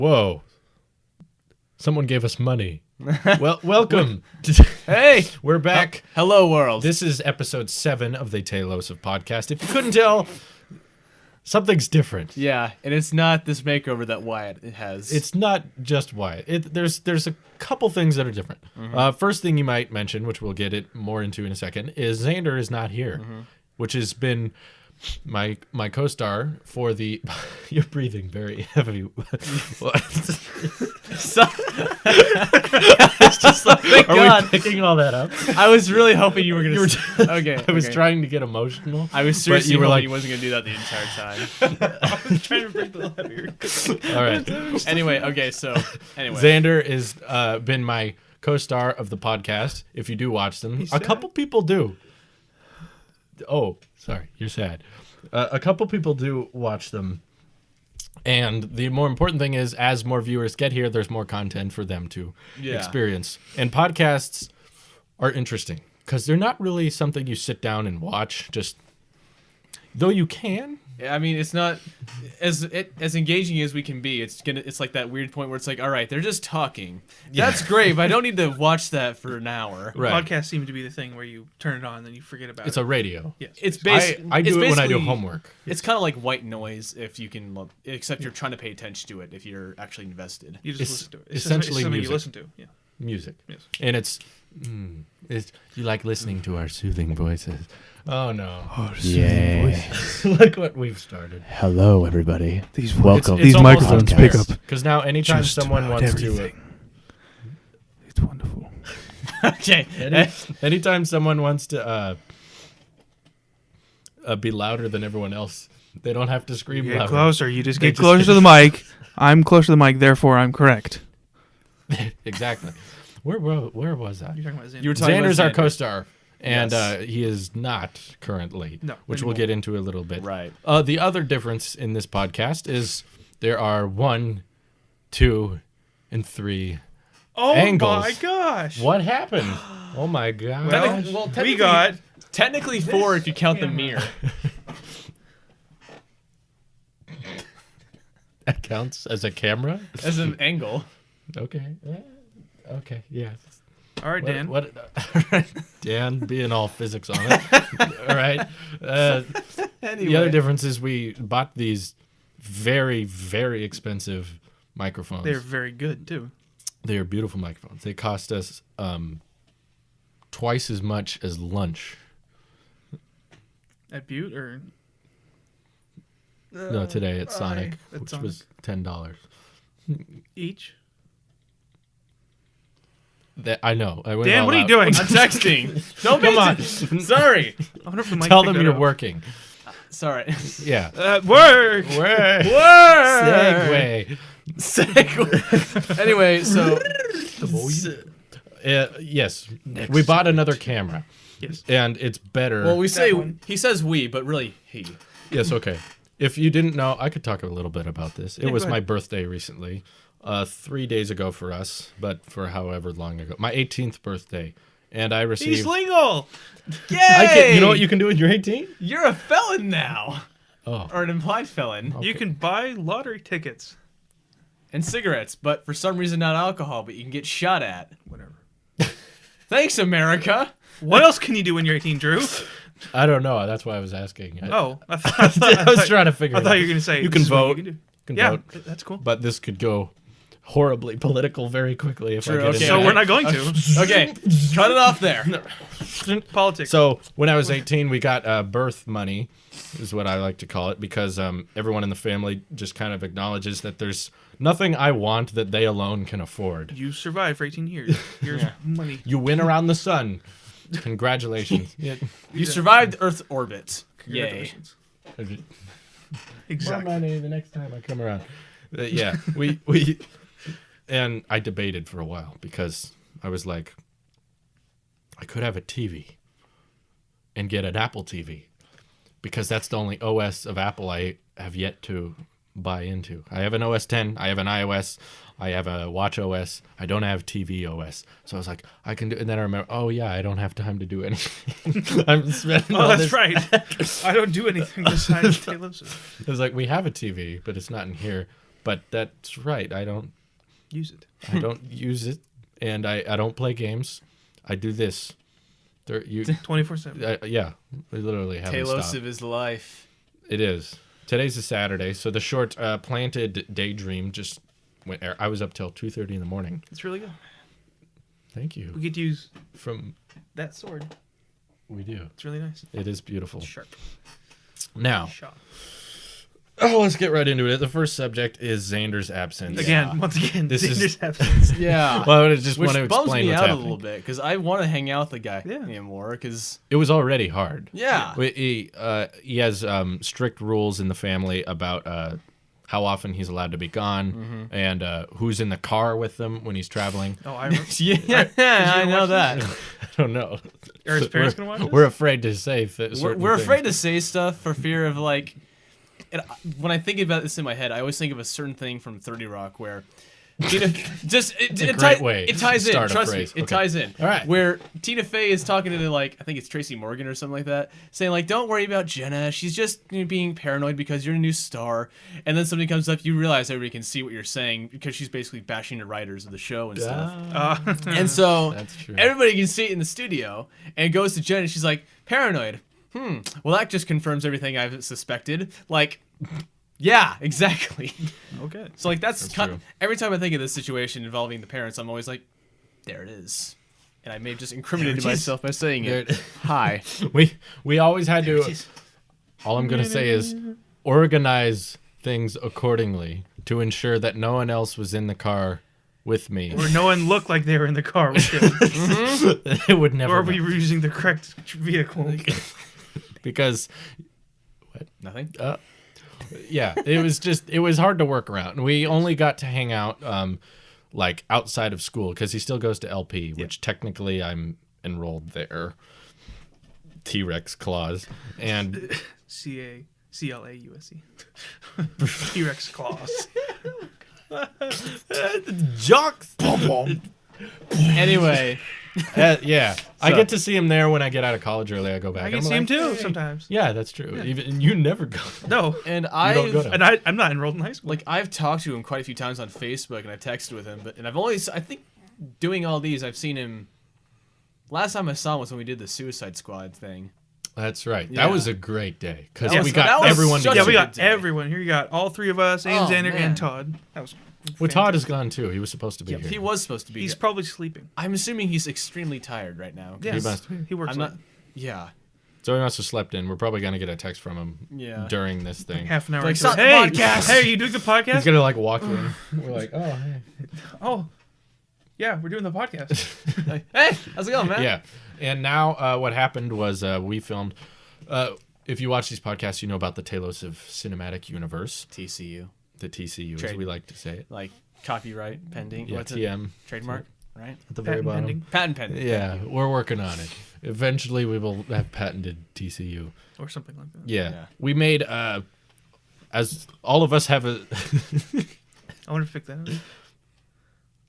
Whoa. Someone gave us money. Well, welcome. Hey, we're back. Hello, world. This is episode 7 of the Tailosive podcast. If you couldn't tell, something's different. Yeah, and it's not this makeover that Wyatt has. It's not just Wyatt. There's a couple things that are different. First thing you might mention, which we'll get it more into in a second, is Xander is not here, which has been my co-star for the. You're breathing very heavy. It's just like, thank God. We picking all that up? I was really hoping you were going to. Okay. I was trying to get emotional. I was seriously hoping like, he wasn't going to do that the entire time. I was trying to break the letter. All right. Anyway, Anyway. Xander has been my co-star of the podcast. If you do watch them, a couple people do. Oh, sorry, you're sad. A couple people do watch them. And the more important thing is, as more viewers get here, there's more content for them to experience. And podcasts are interesting because they're not really something you sit down and watch. Just though you can. I mean, it's not as engaging as we can be. It's like that weird point where it's like, all right, they're just talking. That's great, but I don't need to watch that for an hour. Right. Podcasts seem to be the thing where you turn it on and then you forget about it. It's a radio. Yes. It's basically I do it when I do homework. It's kind of like white noise if you can, except you're trying to pay attention to it if you're actually invested. You just listen to it. It's essentially something music. you listen to. Yeah. Music. Yes. And it's you like listening to our soothing voices. Oh no. Oh, yeah. Look what we've started. Hello, everybody. These Welcome. It's these almost microphones unfair. pick up Because now anytime just someone about wants everything. It's wonderful. Okay. anytime someone wants to be louder than everyone else, they don't have to scream You get louder. closer. You just They get just closer get- to the mic. I'm closer to the mic, therefore I'm correct. Exactly. Where was I? You're talking about Xander. You were talking Xander's about our Xander. co-star, and Yes. he is not currently, No, which we'll anymore. get into a little bit. Right. The other difference in this podcast is there are 1, 2, and 3 Oh angles. my gosh. What happened? Oh my god! We got Technically 4 if you count the mirror. That counts as a camera. As an angle. Okay. Yeah. Okay. Yeah. all right, Dan. What? All right. Dan being all physics on it. All right. The other difference is we bought these very, very expensive microphones. They're very good too. They are beautiful microphones. They cost us twice as much as lunch. At Butte or No, today at Sonic, at which Sonic. was $10. each? That I know. I went Dan, all what are you out. doing? I'm texting. Don't Come on. Sorry. I wonder if the mic Tell picked them that you're up. working. Sorry. Yeah. Work. Word. Word. Segue. Anyway, so Yes. We bought another camera. Yes. And it's better. well, we say one. he says we, but really he. Yes, okay. If you didn't know, I could talk a little bit about this. It Yeah, was go my ahead. birthday recently. 3 days ago for us, but for however long ago. My 18th birthday. And I received... He's legal. Yay! You know what you can do when you're 18? You're a felon now, Oh. or an implied felon, You can buy lottery tickets. and cigarettes, but for some reason not alcohol. But you can get shot at. Whatever. Thanks, America. What else can you do when you're 18, Drew? I don't know. That's why I was asking. Oh, I I was trying to figure I it thought out. you were going to say You this can is what vote. You can do. You can Yeah, vote. that's cool. But this could go horribly political very quickly if True, I get okay. into So that. we're not going to. Okay, cut it off there. Politics. So when I was 18, we got birth money, is what I like to call it, because everyone in the family just kind of acknowledges that there's nothing I want that they alone can afford. You survived for 18 years. Here's money. You win around the sun. Congratulations. Yeah. You survived Earth's orbit. Yay. Congratulations. More Exactly. money the next time I come around. Yeah, we and I debated for a while because I was like, I could have a TV and get an Apple TV because that's the only OS of Apple I have yet to buy into. I have an OS 10, I have an iOS, I have a Watch OS, I don't have TV OS. So I was like, I can do, and then I remember, oh yeah, I don't have time to do anything. I'm spending Oh, all that's this. right. I don't do anything besides Tailosive. It was like, we have a TV, but it's not in here. But that's right. I don't Use it. use it, and I don't play games. I do this. 24/7. Yeah, we literally haven't stopped. Tailosive is life. It is. Today's a Saturday, so the short planted daydream just went. I was up till 2:30 in the morning. It's really good. Thank you. We get to use From that sword. we do. It's really nice. It is beautiful. Sharp. Now, Sharp. let's get right into it. The first subject is Xander's absence. Again, once again, This is- Xander's happens. Yeah. Well, I just Which want to bums explain me what's out happening. a little bit because I want to hang out with the guy Yeah. anymore. Because It was already hard. yeah, He has strict rules in the family about how often he's allowed to be gone and who's in the car with them when he's traveling. Oh, I remember. yeah, I know watch that. I don't know. Are his parents gonna watch this? We're afraid to say We're afraid to say stuff for fear of like. And when I think about this in my head, I always think of a certain thing from 30 Rock where. Just a great way it ties to in. start a Trust me, phrase. it Okay. ties in. All right. Where Tina Fey is talking to like I think it's Tracy Morgan or something like that, saying like, "Don't worry about Jenna. She's just being paranoid because you're a new star." And then somebody comes up, you realize everybody can see what you're saying because she's basically bashing the writers of the show and stuff. And so That's true. everybody can see it in the studio and goes to Jen and she's like, "Paranoid. Well, that just confirms everything I've suspected." Like. Yeah, exactly. Okay. So like that's true. every time I think of this situation involving the parents, I'm always like, there it is, and I may have just incriminated There it is. myself by saying There it. it- Hi. we always had There it to. is. All I'm gonna say is organize things accordingly to ensure that no one else was in the car with me. Or no one looked like they were in the car with him. It would never. Or we know. were using the correct vehicle. Because Nothing. yeah, it was hard to work around. We only got to hang out like outside of school because he still goes to LP, which technically I'm enrolled there. T-Rex clause and CLAUSE. T-Rex claws. jocks. Anyway, Yeah, I get to see him there when I get out of college early. I go back. I can I'm see him like, too "Hey." sometimes. Yeah, that's true. Even you never go. No. and don't go I've to- And I'm not enrolled in high school. like I've talked to him quite a few times on Facebook, and I've texted with him, and I've always I think doing all these I've seen him. Last time I saw him was when we did the Suicide Squad thing. That's right. Yeah. That was a great day because That we was- got that was everyone such yeah, together. we a got good day. everyone. Here you got all three of us, and Oh, Xander man. and Todd. That was Well, Todd is gone too. He was supposed to be here. He was supposed to be. He's here. probably sleeping. I'm assuming he's extremely tired right now. 'cause Yeah, He must be. He works I'm not. late. Yeah. So he must have slept in. We're probably gonna get a text from him Yeah. during this thing. Half an hour. Like, into stop it. the Hey, podcast. hey, you doing the He's podcast? gonna like walk in. We're like, oh hey. Oh, yeah, we're doing the podcast. Like, hey, how's it going, man? Yeah. And now what happened was we filmed. If you watch these podcasts, you know about the Tailosive Cinematic Universe, TCU. the TCU, as Trade- we like to say it. Like copyright pending. Yeah, What's it? TM Trademark, right? at the very Patent bottom. pending. Patent pending. Yeah, we're working on it. Eventually, we will have patented TCU. Or something like that. Yeah, Yeah. we made as all of us have a. I want to pick that up.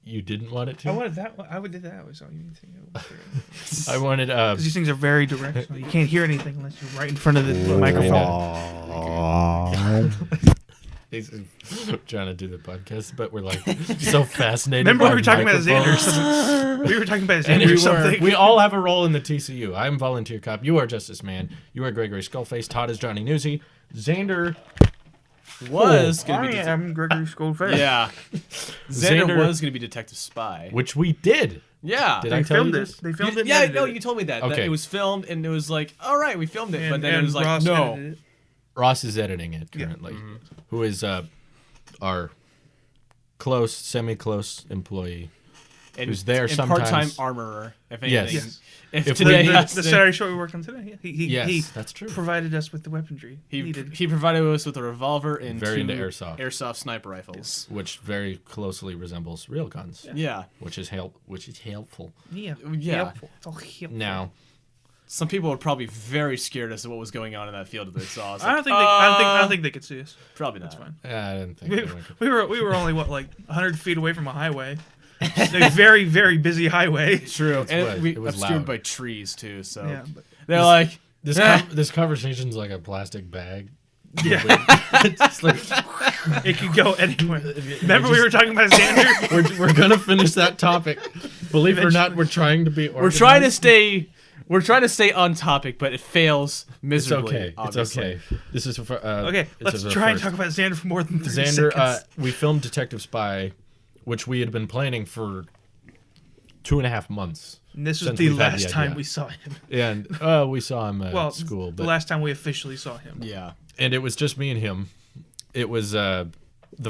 You didn't want it to. I wanted that one. I would do that. Was all you need to think. I wanted Because these things are very directional. You can't hear anything unless you're right in front of the microphone. He's trying to do the podcast, but we're like so fascinated. Remember by we were talking about microphones. Xander? We were talking about And Xander we or something. we all have a role in the TCU. I'm volunteer cop. You are Justice Man. You are Gregory Skullface. Todd is Johnny Newsy. Xander. Was gonna be. am Gregory Schoolface. Yeah. Xander Xander- was gonna be Detective Spy. Which we did. Yeah. Did They I tell you filmed this? it. They filmed it. and Yeah, edited no, it. you told me that. That Okay. it was filmed, and it was like, all right, we filmed it, but then it and was like, Ross no. edited it. Ross is editing it currently. Who is our close, semi-close employee. And, Who's there and sometimes. part-time armorer, if Yes. anything. Yes. If, If today we- has The to- Saturday show we worked on today. He Yes, that's true. provided us with the weaponry he needed. he provided us with a revolver and Very two into airsoft. sniper rifles. Which very closely resembles real guns, Yeah. which is helpful. Yeah. Yeah. Helpful. It's all helpful. Now, Some people were probably very scared as to what was going on in that field that they saw. It's I like, don't think they could see us. probably not. That's fine. I didn't think they would. We were only like 100 feet away from a highway, a very very busy highway. True, and was- we it was obscured loud. by trees too. So Yeah, but they're like, This "Eh." this conversation's like a plastic bag Yeah. Just like, It could go anywhere. Remember we were talking about Xander? we're gonna finish that topic. Believe it or not, we're trying to be organized. We're trying to stay on topic, but it fails It's miserably. okay. Obviously. It's okay. This is for Okay, let's try and talk about Xander for more than 30 Xander. seconds. We filmed Detective Spy, which we had been planning for 2.5 months. And this was since the we've had last the time idea. we saw him. And we saw him at Well, school, the but last time we officially saw him. Yeah. and it was just me and him. It was the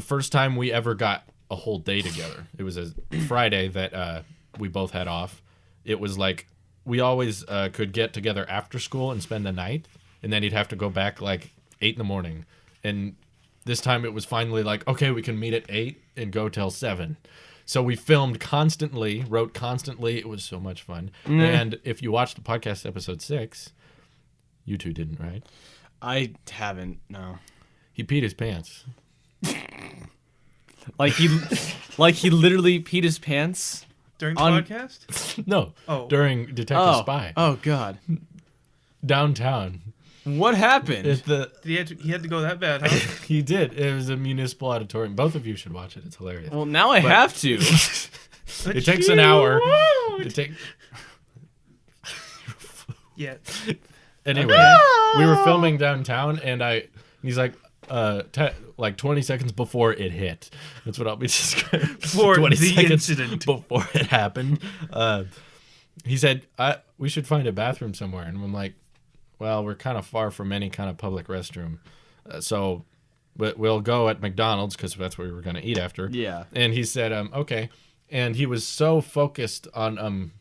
first time we ever got a whole day together. It was a Friday that we both had off. It was like we always could get together after school and spend the night, and then he'd have to go back like 8 in the morning. And this time it was finally like, okay, we can meet at 8 and go till 7. So we filmed constantly, wrote constantly. It was so much fun. And if you watch the podcast episode 6, you two didn't, right? I haven't. No. He peed his pants. Like he literally peed his pants. During the On- podcast? No, Oh. during Detective Spy. Oh God. Downtown. What happened? It's the He had to go that bad, huh? He did. It was a municipal auditorium. Both of you should watch it. It's hilarious. Well, now I have to. It takes an hour. It take Yeah. anyway. We were filming downtown, and he's like, like 20 seconds before it hit. That's what I'll be describing. For 20 the seconds incident. before it happened. He said, we should find a bathroom somewhere, and I'm like, well, we're kind of far from any kind of public restroom, but we'll go at McDonald's because that's where we were going to eat after. Yeah. And he said, okay. And he was so focused on,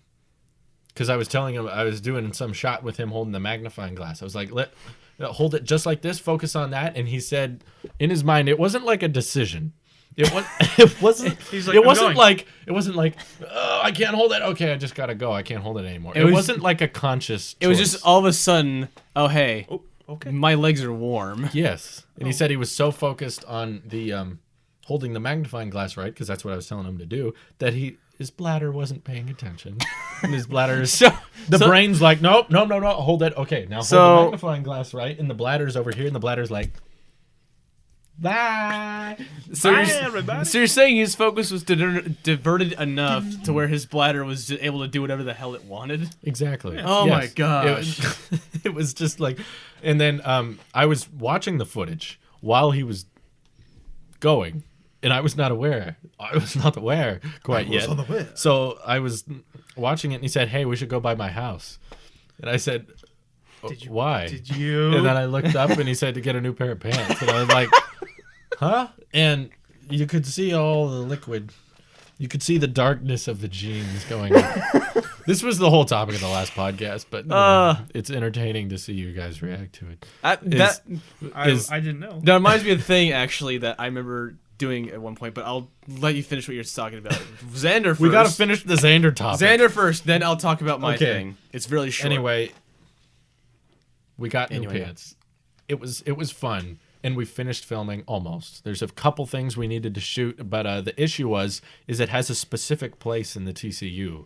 because I was telling him I was doing some shot with him holding the magnifying glass. I was like, hold it just like this, focus on that. And he said, in his mind, it wasn't like a decision. It wasn't. He's like, it "I'm wasn't going." it wasn't like, oh, I can't hold it. Okay, I just gotta go. I can't hold it anymore. It It was- wasn't like a conscious. It was choice. just all of a sudden. Oh hey, Oh, okay. my legs are warm. Yes, and he said he was so focused on the holding the magnifying glass right, because that's what I was telling him to do, that his bladder wasn't paying attention. And his bladder is the brain's like, nope, no, hold it. Okay, now hold the magnifying glass right, and the bladder's over here, and the bladder's like, bye. So Bye, you're, everybody. so you're saying his focus was diverted enough to where his bladder was just able to do whatever the hell it wanted? Exactly. Oh my Yes. gosh. It was just like, and then I was watching the footage while he was going, and I was not aware. I was not aware quite yet. unaware. So I was watching it, and he said, "Hey, we should go by my house." And I said, "Why?" Did you? And then I looked up, and he said to get a new pair of pants, and I was like, "Huh?" And you could see all the liquid. You could see the darkness of the jeans going on. This was the whole topic of the last podcast, but it's entertaining to see you guys react to it. That I didn't know. that reminds me of a thing actually that I remember doing at one point, but I'll let you finish what you're talking about. Xander first. We got to finish the Xander topic. Xander first, then I'll talk about my Okay. thing. It's really short. Anyway, we got new Anyway. pants. It was fun, and we finished filming almost. There's a couple things we needed to shoot, but the issue is it has a specific place in the TCU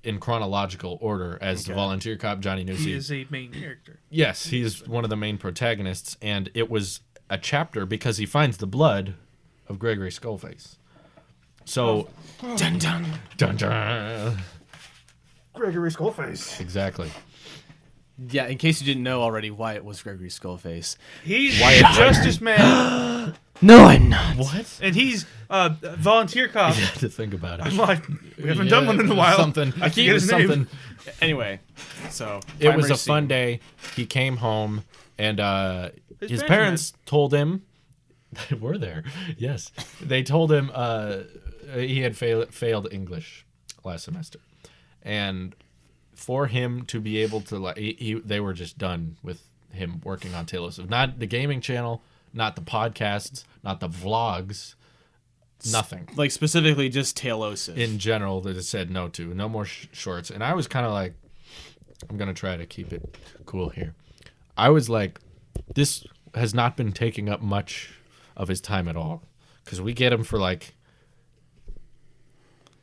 in chronological order as the volunteer cop Johnny He Newsy. is a main character. Yes, he's one of the main protagonists, and it was a chapter because he finds the blood of Gregory Skullface. So, Dun dun. dun dun. Gregory Skullface. Exactly. Yeah, in case you didn't know already why it was Gregory Skullface. He's Wyatt the Justice Man, No, I'm not. What? and he's a volunteer cop. I had to think about it. I'm like, we haven't done one in a while. Something. I forget his name. something. Anyway, so It was primary a fun scene. day. He came home, and his parents parents told him they were there. Yes, they told him he had failed English last semester, and for him to be able to they were just done with him working on Tailosive. Not the gaming channel, not the podcasts, not the vlogs, nothing. Like specifically just Tailosive. In general, that it said no to. No more shorts. And I was kind of like, I'm going to try to keep it cool here. I was like, this has not been taking up much of his time at all. Because we get him for like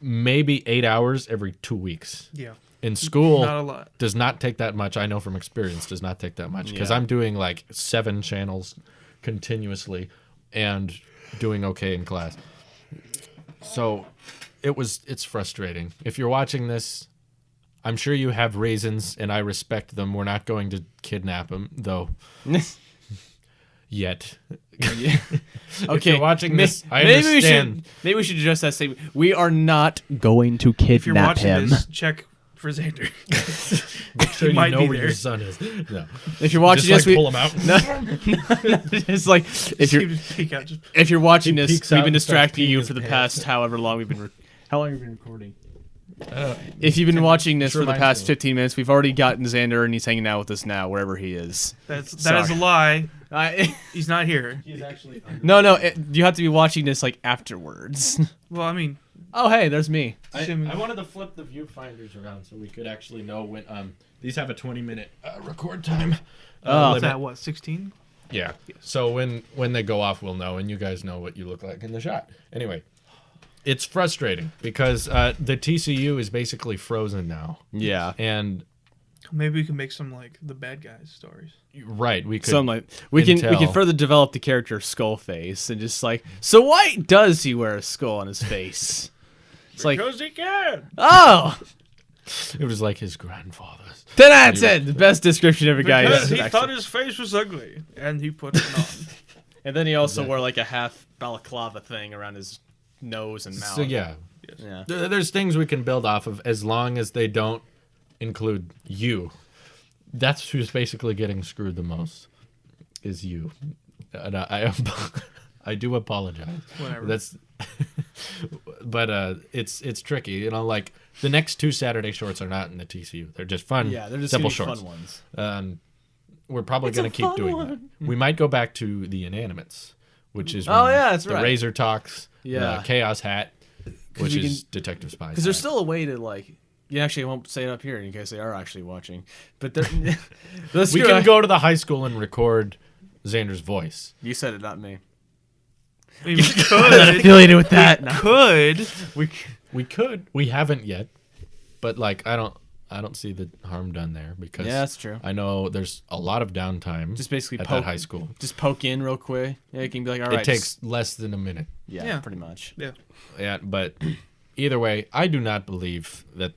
maybe 8 hours every 2 weeks. Yeah. In school, Not a lot. does not take that much. I know from experience, does not take that much because Yeah. I'm doing like 7 channels continuously and doing okay in class. So it's frustrating. If you're watching this, I'm sure you have reasons and I respect them. We're not going to kidnap him though. Yet. Okay, If you're watching this, I maybe understand. maybe we should address that statement. We are not. Going to If you're kidnap watching him. this, check for Xander. Make sure He you might know be where there. your son is. No. If you're watching Just this, pull him out. it's like if you're Peek out, just if you're watching He this, peeks we've out been and starts distracting peeing you his for the pants. past however long we've been. How long have you been recording? If you've been watching this Sure for the reminds past me. 15 minutes, we've already gotten Xander, and he's hanging out with us now, wherever he is. that is Sorry. a lie. I, He's not here. no, you have to be watching this like afterwards. Well, I mean, Oh, hey, there's me. I wanted to flip the viewfinders around so we could actually know when. These have a 20-minute record time. Oh. what's limit. that? What, 16? Yeah. So when they go off, we'll know, and you guys know what you look like in the shot. Anyway, it's frustrating because the TCU is basically frozen now, Yeah. and Maybe we can make some like the bad guys stories. right, we could. Some like we can Intel. further develop the character Skullface and just like, so why does he wear a skull on his face? It's like, Because he can. oh, It was like his grandfather's. then that's it. The best description of a guy. Because is he actually- thought his face was ugly, and he put it on. And then he also wore like a half balaclava thing around his nose and mouth. So yeah, Yeah. there's things we can build off of as long as they don't include you. That's who's basically getting screwed the most. Is you, and I do apologize. Whatever. That's, but it's tricky. You know, like the next 2 Saturday shorts are not in the TCU. They're just fun. Yeah, they're just simple gonna be shorts. fun ones. We're probably going to keep doing that. We might go back to the inanimates, which is Oh, when yeah, that's the right. Razor Talks, Yeah. the Chaos Hat, which we is Detective Spy. Because there's still a way to like. You actually won't say it up here in case they are actually watching. But there, let's we go- can go to the high school and record Xander's voice. You said it, not me. I mean, we could. Affiliated with that. Could. We could. We haven't yet, but like I don't see the harm done there because Yeah, that's true. I know there's a lot of downtime. Just basically at poke that high school. Just poke in real quick. Yeah, you can be like, all right. It takes less than a minute. yeah, pretty much. Yeah. Yeah, but either way, I do not believe that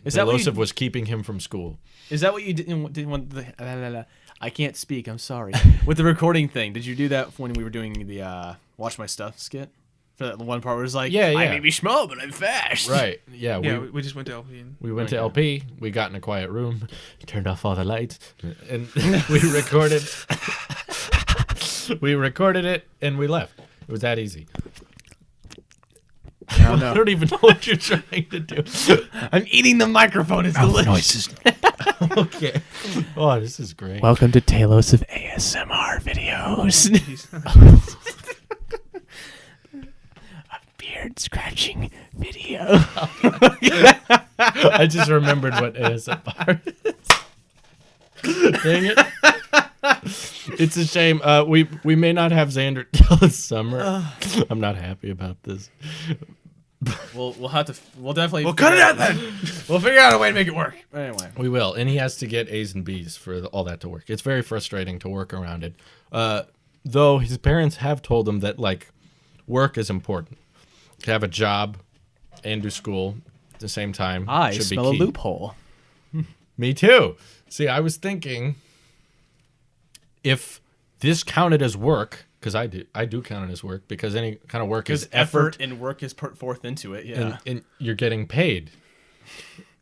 Is that what you- Tailosive was keeping him from school. Is that what you didn't want? I can't speak. I'm sorry. With the recording thing, did you do that when we were doing the Watch My Stuff skit? For that one part where it was like, Yeah, I yeah. may be small, but I'm fast. Right. Yeah. Yeah, we we just went to LP. And we went to LP. We got in a quiet room, turned off all the lights, and we recorded. We recorded it and we left. It was that easy. I don't even know what you're trying to do. I'm eating the microphone. It's delicious. Noises. Okay. Oh, this is great. Welcome to Tailosive ASMR videos. Beard scratching video. I just remembered what ASMR is. Dang it. It's a shame. We may not have Xander till the summer. I'm not happy about this. We'll have to. We'll definitely. Well, cut it out then. We'll figure out a way to make it work. Anyway. We will, and he has to get A's and B's for all that to work. It's very frustrating to work around it. Though his parents have told him that like work is important. To have a job and do school at the same time I should smell be a key. loophole. Me too. See, I was thinking if this counted as work, because I do count it as work because any kind of work is Because effort and work is put forth into it. Yeah. and you're getting paid.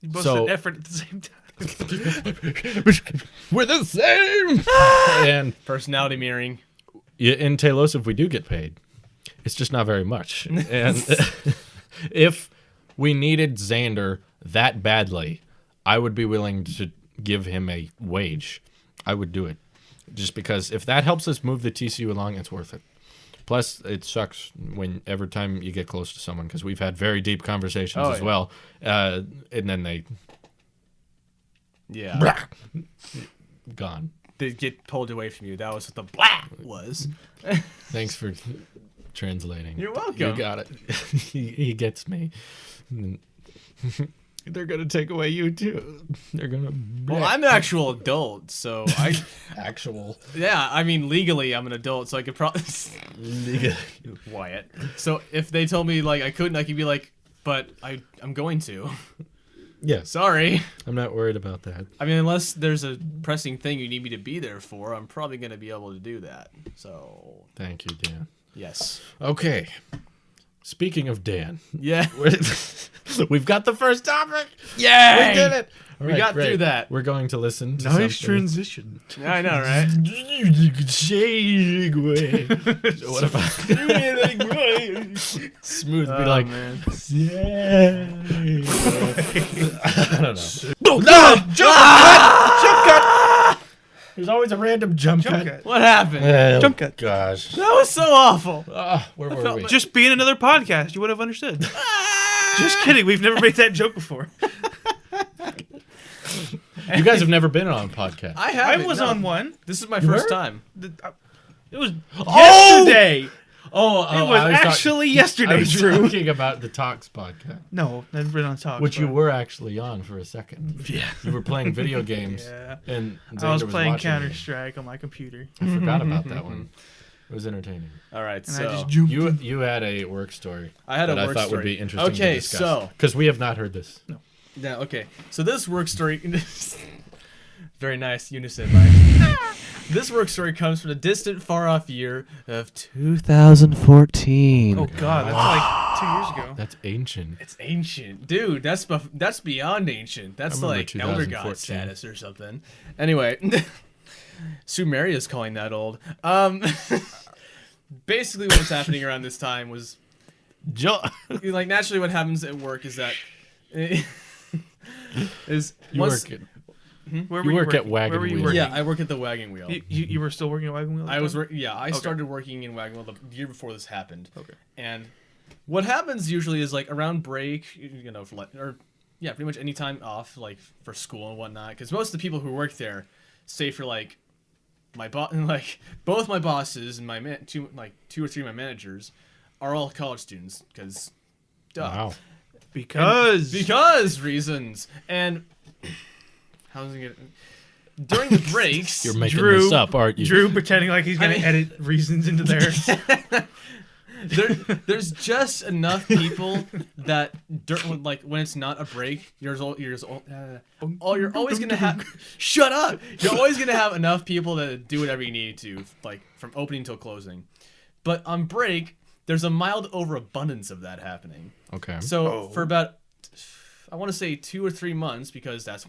You both So- said effort at the same time. We're the same. And Personality mirroring. in Tailosive, we do get paid. It's just not very much. And if we needed Xander that badly, I would be willing to give him a wage. I would do it. Just because if that helps us move the TCU along, it's worth it. Plus, it sucks when every time you get close to someone because we've had very deep conversations Oh, as yeah. well. And then they Yeah. gone. They get pulled away from you. That was what the blah was. Thanks for translating. You're welcome. You got it. He gets me. They're gonna take away you too. They're gonna. Well, I'm an actual adult, so I. actual. Yeah, I mean legally I'm an adult, so I could probably. Wyatt. So if they told me like I couldn't, I could be like, but I'm going to. Yes. Sorry. I'm not worried about that. I mean, unless there's a pressing thing you need me to be there for, I'm probably gonna be able to do that. So. Thank you, Dan. Yes. Okay. Speaking of Dan, Yeah. we've got the first topic. Yay! We did it. All We right, got great. through that. We're going to listen to Nice something. transition. Yeah, I know, right? Segue. What if I smooth be like, man. I don't know. No, jump cut! Jump cut! There's always a random jump cut. What happened? Oh, Jump cut. Gosh. That was so awful. Where were we? Just be in another podcast, you would have understood. Just kidding. We've never made that joke before. You guys have never been on a podcast. I I haven't. was no. on one. This is my You first were? time. It was yesterday. Oh, It was actually yesterday, I was Drew. talking about the Talks podcast, No, never been on top. which you were actually on for a second. Yeah. You were playing video games, Yeah. and I was Xander playing watching you. Counter-Strike on my computer. I forgot about that one. It was entertaining. All right, And so I just jumped in. You had a work story. I had a that work I thought story. would be interesting Okay, to discuss. so Because we have not heard this. yeah, okay. So this work story, very nice unison, Mike. This work story comes from the distant, far-off year of 2014. Oh God, that's like 2 years ago. That's ancient. It's ancient, dude. That's beyond ancient. That's remember like elder 2014. god status or something. Anyway, Sumeria's calling that old. Basically, what was happening around this time was like naturally what happens at work is that is You once work at, Where you were work at working? Wagon Where were you Wheel. working? yeah, I work at the wagon wheel. You were still working at Wagon Wheel? at the I was time? I started working in wagon wheel the year before this happened. Okay. And what happens usually is like around break, you know, pretty much any time off, like for school and whatnot. Because most of the people who work there, say for like my like both my bosses and my two or three of my managers, are all college students. Because, Wow. Because reasons. And how's it gonna? During the breaks, You're making Drew- this up, aren't you? Drew pretending like he's gonna mean- edit reasons into there. there's just enough people that like when it's not a break, you're always gonna have. Shut up! You're always gonna have enough people to do whatever you need to, like from opening till closing. But on break, there's a mild overabundance of that happening. Okay. So for about, I want to say 2 or 3 months because that's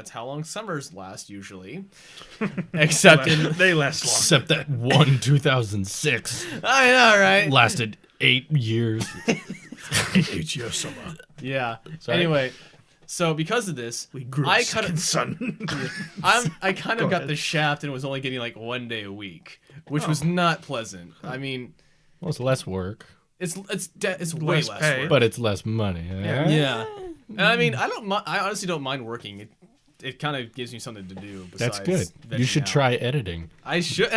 how long summers last usually. Except in They last long. Except that one 2006 I know, right? lasted 8 years. 8 years summer. Yeah. Sorry. Anyway, so because of this, We grew I a second son. I kind of Go got ahead. the shaft and was only getting like 1 day a week, which was not pleasant. I mean, Well, it's less work, it's way Less less pay. work. but it's less money. Yeah. And I mean, I honestly don't mind working. It kind of gives me something to do. That's besides good. You vegging should out. try editing. I should.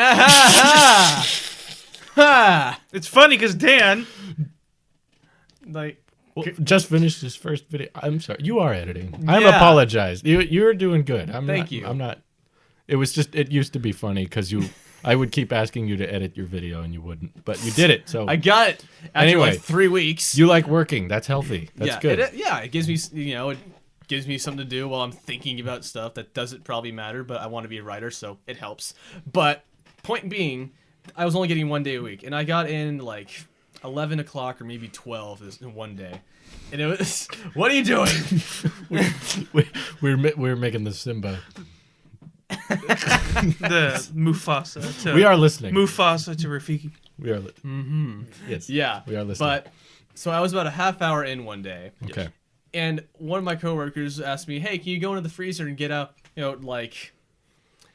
Ha! It's funny because Dan, Like, Well, just finished his first video. I'm sorry. You are editing. I'm Yeah. apologized. You're doing good. Thank you. I'm not. It was just. It used to be funny because I would keep asking you to edit your video and you wouldn't, but you did it. So I got it after Anyway, like 3 weeks. you like working. That's healthy. That's yeah, good. It gives me, it gives me something to do while I'm thinking about stuff that doesn't probably matter, but I want to be a writer, so it helps. But point being, I was only getting 1 day a week, and I got in like 11 o'clock or maybe 12 in 1 day. And it was, what are you doing? We're making the Simba. the Mufasa to We are listening. Mufasa to Rafiki. We are. Yes. Yeah. We are listening. But, so I was about a half hour in 1 day. Okay. And one of my coworkers asked me, "Hey, can you go into the freezer and get out, like,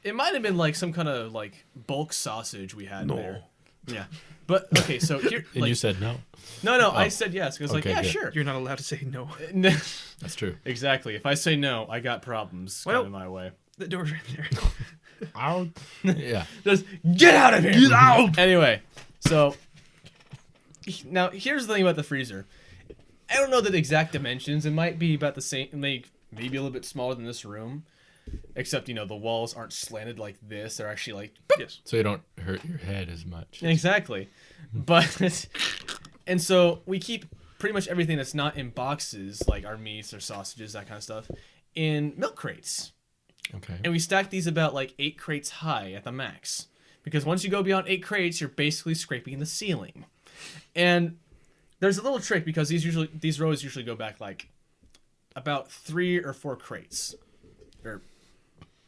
it might have been like some kind of like bulk sausage we had there." Yeah. But okay, so here, And you said no. no, I said yes because Okay, yeah, good. sure. You're not allowed to say no. That's true. Exactly. If I say no, I got problems Well- coming my way. The door's right there. Out. Yeah. Just get out of here. Get out. Anyway, so now here's the thing about the freezer. I don't know the exact dimensions. It might be about the same, maybe a little bit smaller than this room. Except, the walls aren't slanted like this. They're actually like... Yes. So you don't hurt your head as much. Exactly. But... And so we keep pretty much everything that's not in boxes, like our meats or sausages, that kind of stuff, in milk crates. Okay. And we stack these about like 8 crates high at the max. Because once you go beyond 8 crates, you're basically scraping the ceiling. And there's a little trick because these rows usually go back like about 3 or 4 crates.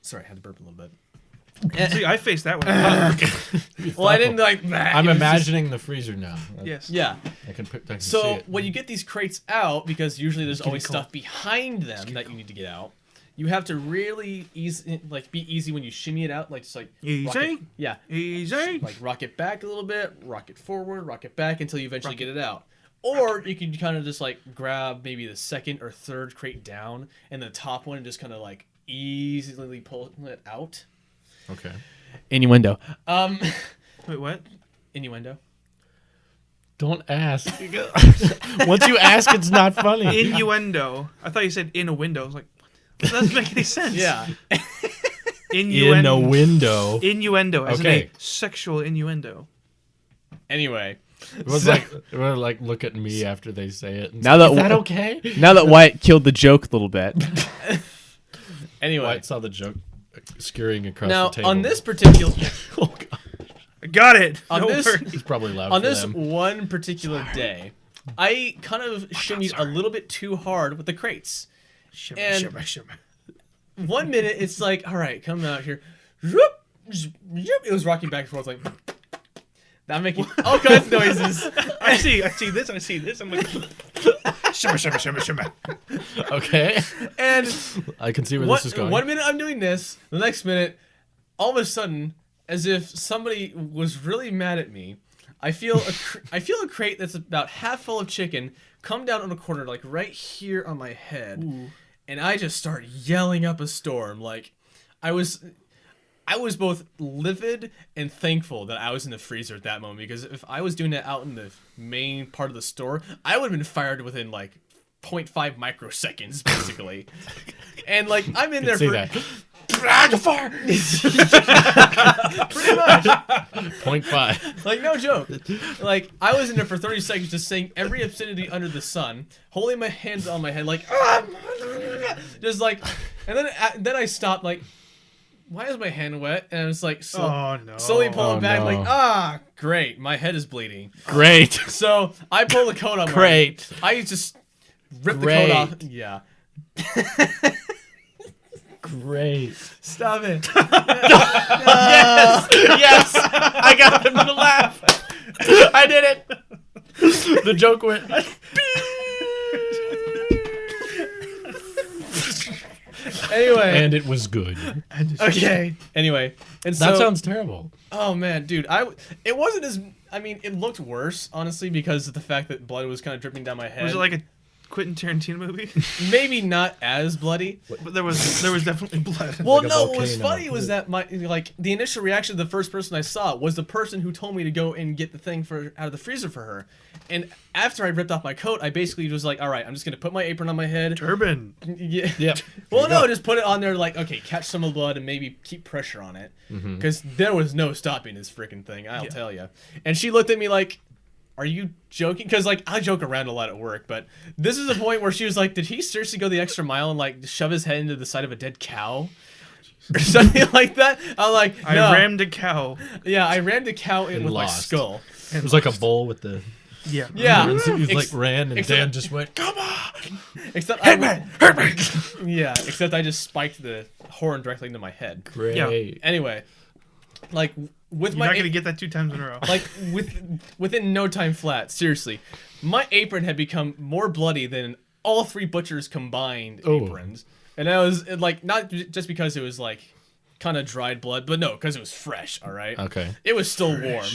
Sorry, I had to burp a little bit. See, I faced that one. Well, I didn't like that. I'm imagining the freezer now. Yes. Yeah. I can see So it. when you get these crates out, because usually there's always cold. stuff behind them that you need to get out, you have to really be easy when you shimmy it out, like just like rock it- Easy. yeah, Easy. like rock it back a little bit, rock it forward, rock it back until you eventually get it out. Or you can kind of just like grab maybe the second or third crate down and the top one and just kind of like easily pull it out. Okay. Innuendo. Wait, what? Innuendo. Don't ask. Once you ask, it's not funny. Innuendo. I thought you said in a window. I was like, that doesn't make any sense. Yeah. In a window. Innuendo. As in Okay. a sexual innuendo. Anyway. It was like look at me after they say it. And Now say, that is that okay? Now that Wyatt killed the joke a little bit. Anyway. White saw the joke scurrying across Now, the table. on this particular... Oh, God. I got it. On No this- worries. He's probably loud On for this them. one particular day, I kind of shimmied a little bit too hard with the crates. Shimmer, And- shimmer, shimmer. 1 minute, it's like, all right, come out here. Zoop, zoop, zoop. It was rocking back and forth, like... I'm making all kinds of noises. I see this, I see this. I'm like, shimmer, shimmer, shimmer, shimmer. Okay. And I can see where one, this is going. 1 minute I'm doing this, the next minute, all of a sudden, as if somebody was really mad at me, I feel a crate that's about half full of chicken come down on a corner, like right here on my head, and I just start yelling up a storm. Like, I was both livid and thankful that I was in the freezer at that moment, because if I was doing that out in the main part of the store, I would have been fired within like 0.5 microseconds, basically. And like, I'm in there see for that. fire. Pretty much. 0.5. Like, no joke. Like, I was in there for 30 seconds just saying every obscenity under the sun, holding my hands on my head, like, just like, and then I stopped, like, why is my hand wet? And I was like, Oh, no. slowly pulling back, no. like, great, my head is bleeding. Great. So I pull the coat off. Great. I just rip the Great. coat off. Yeah. Great. Stop it. Yes. Yes. I got him to laugh. I did it. The joke went. Anyway. And it was good. Okay. Anyway. And so, That sounds terrible. oh man, dude, it wasn't as, I mean, it looked worse, honestly, because of the fact that blood was kind of dripping down my head. Was it like a Quentin Tarantino movie? Maybe not as bloody. But there was definitely blood. Well, Like a no, what was volcano. funny was that the initial reaction of the first person I saw was the person who told me to go and get the thing out of the freezer for her. And after I ripped off my coat, I basically was like, all right, I'm just going to put my apron on my head. Turban. Yeah. Yep. Well, There you no, go. just put it on there like, okay, catch some of the blood and maybe keep pressure on it. Mm-hmm. Because there was no stopping this freaking thing, I'll tell you. And she looked at me like, are you joking? Because, like, I joke around a lot at work, but this is a point where she was like, did he seriously go the extra mile and, like, shove his head into the side of a dead cow? Or something like that? I'm like, no. I rammed a cow. Yeah, I rammed a cow in And with my lost. skull. It was like a bowl with the. Yeah. Yeah. And so he like Ex- ran, and except- Dan just went, "Come on!" Except Hit me! Hit me! Yeah, except I just spiked the horn directly into my head. Great. Yeah. Anyway, like, with You're my not going to get that 2 times in a row. like within no time flat, seriously, my apron had become more bloody than all 3 butchers combined Oh. aprons. And I was like, not just because it was like kind of dried blood, but no, because it was fresh. All right. Okay. It was still warm.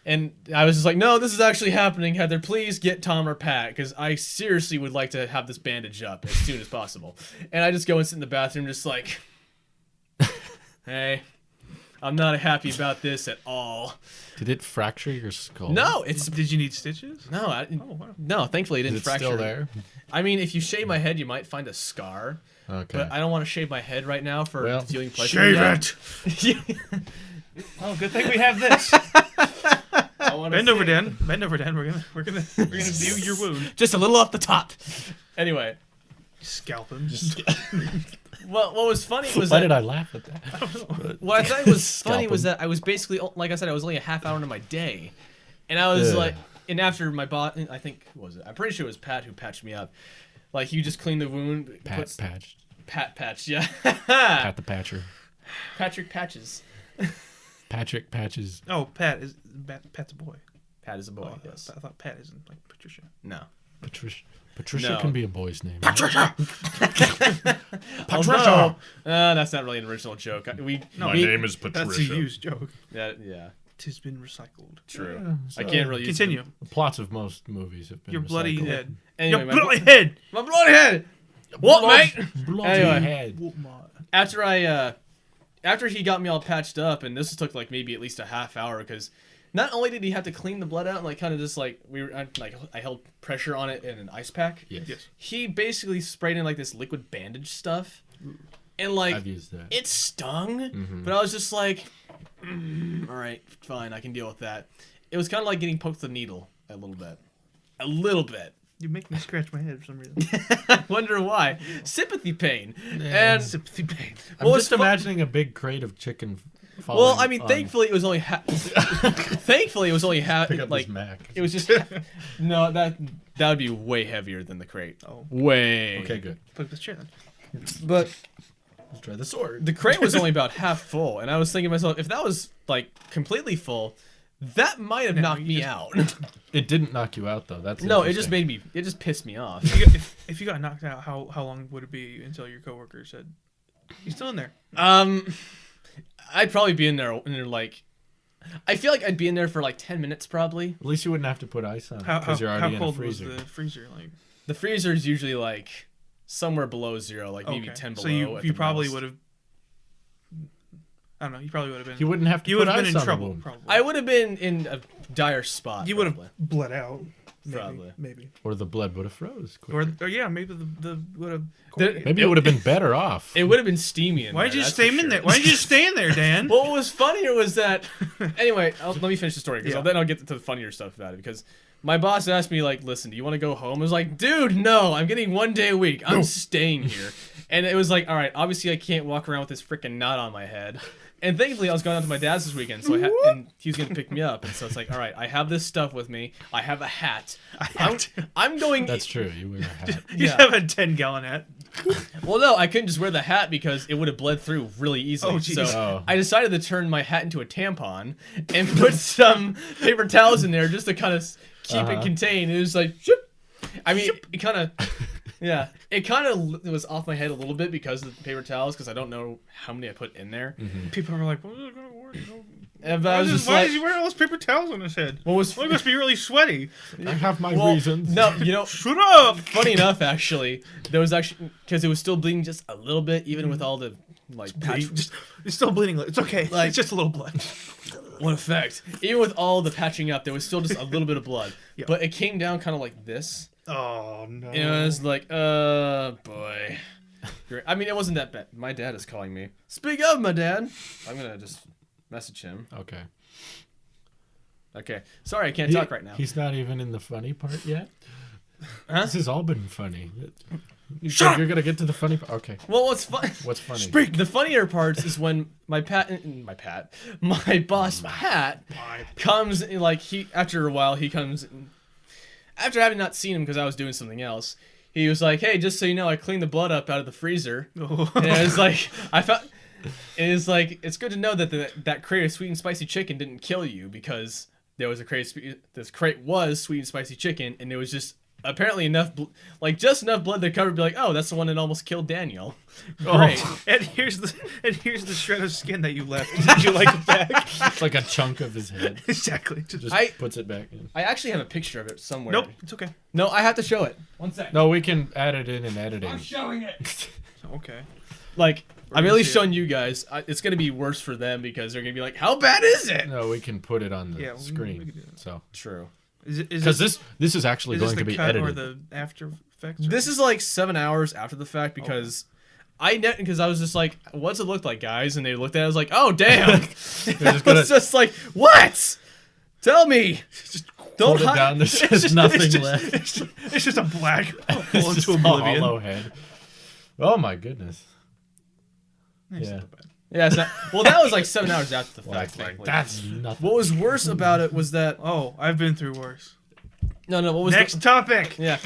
And I was just like, no, this is actually happening. Heather, please get Tom or Pat, because I seriously would like to have this bandage up as soon as possible. And I just go and sit in the bathroom just like, hey, I'm not happy about this at all. Did it fracture your skull? No, it's Did you need stitches? no, Oh, wow. no. Thankfully, it Is didn't it fracture. still there? I mean, if you shave my head, you might find a scar. Okay. But I don't want to shave my head right now for Well, feeling pleasure. Shave yet. it! Oh, good thing we have this. I wanna Bend over, see. Dan. Bend over, Dan. We're gonna view your wound. Just a little off the top. Anyway, Scalp him. what was funny was Why that did I laugh at that? what I thought was funny Scalp was him. that I was basically, like I said, I was only a half hour into my day, and I was Ugh. like, and after my bot, I think what was it? I'm pretty sure it was Pat who patched me up. Like he just cleaned the wound. puts- Pat patch, yeah. Pat the Patcher. Patrick patches. Patrick Patches. Oh, Pat's a boy. Pat is a boy. Oh, Yes. I thought Pat isn't like Patricia. No. Patricia No. can be a boy's name. Patricia. Although, that's not really an original joke. We No, is That's a used joke. yeah. Tis been recycled. True. Yeah, I can't really use Continue. The plots of most movies have been Your bloody recycled. head. Anyway, Your my bloody head. My bloody head. What, mate? Bloody Anyway. head. After he got me all patched up, and this took like maybe at least a half hour, because not only did he have to clean the blood out and like kind of just like I held pressure on it in an ice pack. Yes. He basically sprayed in like this liquid bandage stuff, and like I've used that. it stung, but I was just like, all right, fine, I can deal with that. It was kind of like getting poked with a needle a little bit. You make me scratch my head for some reason. I wonder why. Sympathy pain. And Sympathy pain. I'm well, just it's fu- imagining a big crate of chicken. well, I mean, on- thankfully it was only thankfully it was only half. Pick up Like this Mac. it was just no that would be way heavier than the crate. Oh. Way. Okay, good. Put this chair then. But Let's try the sword. the crate was only about half full, and I was thinking to myself, if that was like completely full, that might have knocked you me just- out. It didn't knock you out though. That's No, it just interesting. it just pissed me off. If you got knocked out, how long would it be until your coworker said, "He's still in there"? I'd probably be in there like, I feel like I'd be in there for like 10 minutes probably. At least you wouldn't have to put ice on How because you're already in a cold was freezer. the freezer? Like, The freezer is usually like somewhere below zero, like maybe 10 below. So you at you the probably most. would have. I don't know. You probably would have been. You wouldn't have to You put would have ice been in on the trouble. wound. Probably. I would have been in a dire spot. You would have probably. bled out. Maybe, Probably. Maybe. Or the blood would have froze. quicker. Or yeah, maybe the would have. Maybe it would have been better off. It would have been steamy in Why there. did you that's stay for in sure. there? Why did you stay in there, Dan? What was funnier was that. Anyway, let me finish the story because Yeah. then I'll get to the funnier stuff about it. Because my boss asked me like, "Listen, do you want to go home?" I was like, "Dude, no. I'm getting 1 day a week. I'm staying here." And it was like, "All right, obviously I can't walk around with this freaking knot on my head." And thankfully, I was going out to my dad's this weekend, so and he was gonna pick me up, and so it's like, all right, I have this stuff with me. I have a hat. I'm going. That's true. You wear a hat. You yeah. have a 10-gallon hat. Well, no, I couldn't just wear the hat because it would have bled through really easily. Oh, so jeez. Oh. I decided to turn my hat into a tampon and put some paper towels in there just to kind of keep it contained. It was like, shoop. I mean, it kind of, yeah, it kind of was off my head a little bit because of the paper towels because I don't know how many I put in there. People were like, "What is it gonna work?" And I was just Why like, is he wearing all those paper towels on his head? what was Well, he must be really sweaty. I have my well, reasons. no, you know, Shut up! funny enough, actually, there was actually because it was still bleeding just a little bit, even with all the like patch. It's still bleeding. It's okay. Like- It's just a little blood. What effect? Even with all the patching up, there was still just a little bit of blood, Yeah. but it came down kind of like this. Oh no! And I was like, boy. Great. I mean, it wasn't that bad. My dad is calling me. Speak of my dad. I'm gonna just message him. Okay. Okay. Sorry, I can't talk right now. He's not even in the funny part yet. Huh? This has all been funny. You Shut said up! you're gonna get to the funny part. Okay. Well, what's fun? What's funny? Speak. The funnier parts is when my boss Pat comes in, like after a while he comes in, after having not seen him because I was doing something else. He was like, "Hey, just so you know, I cleaned the blood up out of the freezer." And it was like I felt. It is like it's good to know that that crate of sweet and spicy chicken didn't kill you because there was a crate. This crate was sweet and spicy chicken, and it was just apparently enough, just enough blood to cover. Be like, oh, that's the one that almost killed Daniel. Great. And here's the shred of skin that you left. Did you like it back? It's like a chunk of his head. Exactly. Just puts it back in. I actually have a picture of it somewhere. Nope. It's okay. No, I have to show it. 1 sec. No, we can add it in and editing. I'm showing it. Okay. Like, I'm at least showing you guys. It's gonna be worse for them because they're gonna be like, "How bad is it?" No, we can put it on the Yeah, we screen. can do that. So True. because this is actually is this going the to be cut edited. or the After Effects? Or? This is like 7 hours after the fact because because I was just like, "What's it look like, guys?" And they looked at it. I was like, "Oh, damn!" It's just like, "What? Tell me." Don't Hold it hide- down. There's just nothing left. It's just a black hole It's just into a oblivion. hollow head. Oh my goodness. It's Yeah. not bad. Yeah. It's not, well, that was like 7 hours after the fact. Like thankfully. that's nothing. What was worse about it was that Oh, I've been through worse. no. What was Next topic. Yeah.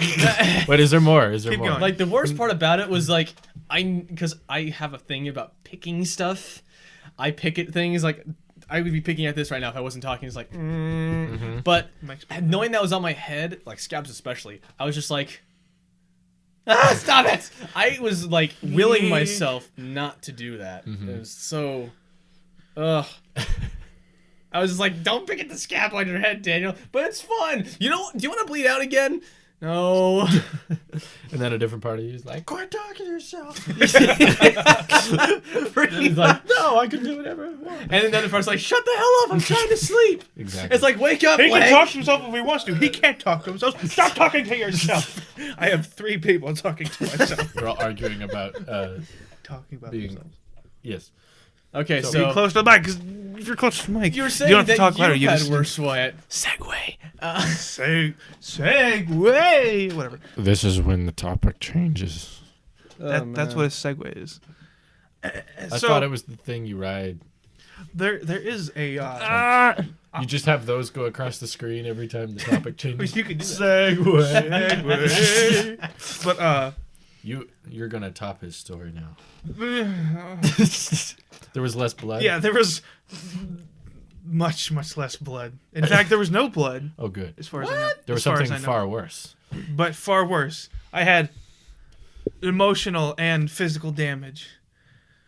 Wait, is there more? Is there Keep more? going. Like the worst part about it was like because I have a thing about picking stuff. I pick at things like I would be picking at this right now if I wasn't talking. It's like, but Makes me knowing that was on my head, like scabs especially, I was just like, stop it! I was like willing myself not to do that. It was so, ugh. I was just like, don't pick at the scab on your head, Daniel. But it's fun. You know? Do you want to bleed out again? No. And then a different part of you is like, quit talking to yourself. Pretty He's like, no, I can do whatever I want. And then the other part's like, shut the hell up, I'm trying to sleep. Exactly. It's like, wake up, He can Blake. talk to himself if he wants to. He can't talk to himself. Stop talking to yourself. I have 3 people talking to myself. We're all arguing about Talking about being. themselves. Yes. Okay, Be so close to the mic, because if you're close to the mic, you were saying don't have to that talk louder. you You had just worse sweat. Segway. segue, whatever. This is when the topic changes. That's what a segue is. I thought it was the thing you ride. There is a. You just have those go across the screen every time the topic changes. You can do that. Segway. But You're gonna top his story now. uh, There was less blood. yeah, there was much less blood. In fact, there was no blood, Oh, good. as far as I know. There was As far as something I know. far worse. But far worse. I had emotional and physical damage.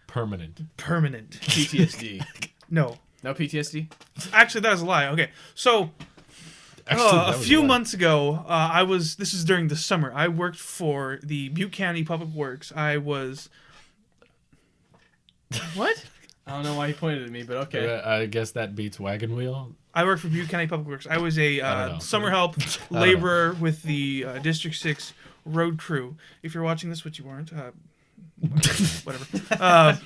Permanent. Permanent. PTSD. No. No PTSD? Actually, that was a lie. Okay. So, Actually, that a was few lie. months ago, this is during the summer, I worked for the Butte County Public Works. I was... What? I don't know why he pointed at me, but okay. I guess that beats wagon wheel. I worked for Butte County Public Works. I was a don't know. summer help laborer with the District 6 road crew. If you're watching this, which you weren't, whatever.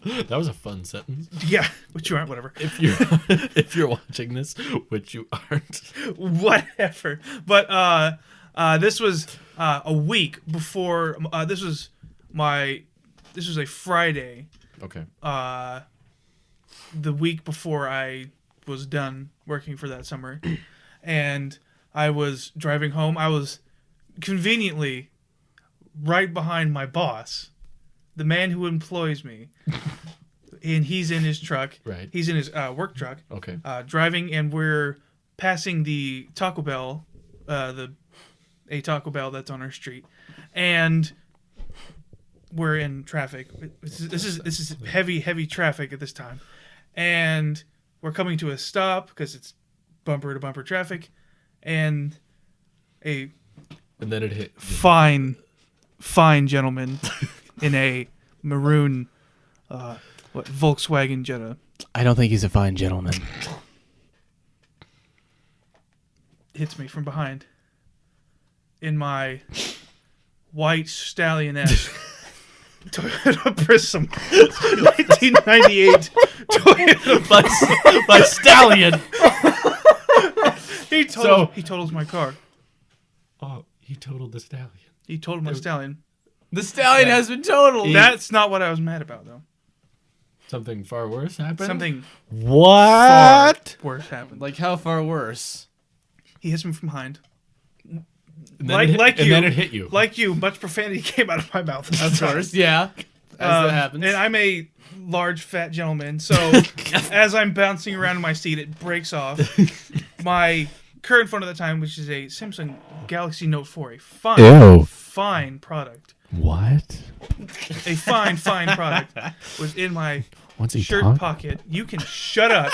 That was a fun sentence. Yeah, which you aren't, whatever. If you're watching this, which you aren't. Whatever. But this was a week before. This was a Friday. Okay. The week before I was done working for that summer, and I was driving home. I was conveniently right behind my boss, the man who employs me, and he's in his truck. Right. He's in his work truck. Okay. Driving, and we're passing the Taco Bell, a Taco Bell that's on our street, and we're in traffic. This is heavy traffic at this time, and we're coming to a stop because it's bumper to bumper traffic, and a And then it hit. fine gentleman in a maroon Volkswagen Jetta I don't think he's a fine gentleman. hits me from behind in my white stallion-esque Toyota Prism 1998 Toyota My stallion. He totals my car. Oh, he totaled the stallion. He totaled my stallion. The stallion has been totaled. That's not what I was mad about, though. Something far worse happened. Something What? far worse happened. Like, how far worse? He hits me from behind. And then then it hit you. Like you, much profanity came out of my mouth. Of course, yeah. As that happens. And I'm a large, fat gentleman, so as I'm bouncing around in my seat, it breaks off. My current phone at the time, which is a Samsung Galaxy Note 4, a fine product. What? A fine product was in my Once he shirt talked? pocket. You can shut up.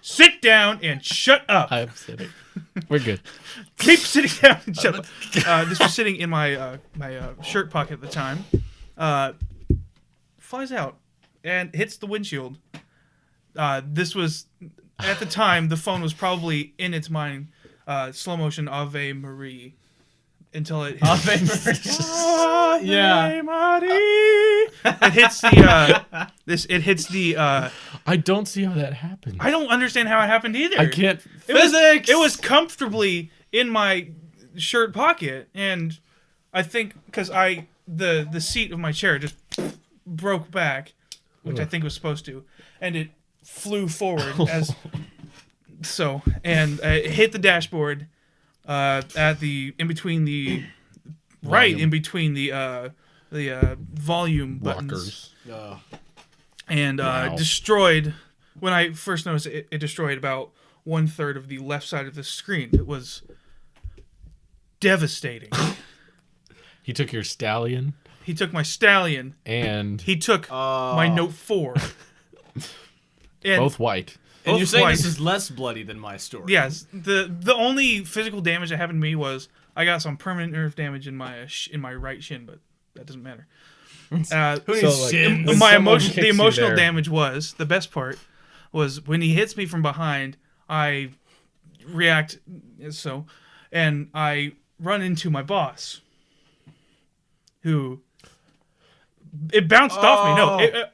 Sit down and shut up. I'm sitting. We're good. Keep sitting down and shut up. This was sitting in my shirt pocket at the time. Flies out and hits the windshield. This was at the time the phone was probably in its mind slow motion Ave Marie until it hits, Ave Marie. Yeah. it hits the it hits the I don't see how that happened. I don't understand how it happened either. I can't. Physics. It was comfortably in my shirt pocket, and I think because the seat of my chair just broke back, which I think was supposed to, and it flew forward as so, and it hit the dashboard at the in between the volume buttons, Rockers. and Wow. destroyed. When I first noticed it, it destroyed about 1/3 of the left side of the screen. It was devastating. He took your Stallion He took my Stallion. and He took my Note 4. And both white. And you're both saying white. this is less bloody than my story. Yes, the only physical damage that happened to me was I got some permanent nerve damage in my right shin, but that doesn't matter. Who needs So, like, shins? when My someone emotion, the kicks you emotional there- damage was the best part was when he hits me from behind. I react so, and I run into my boss, who it bounced off me. No,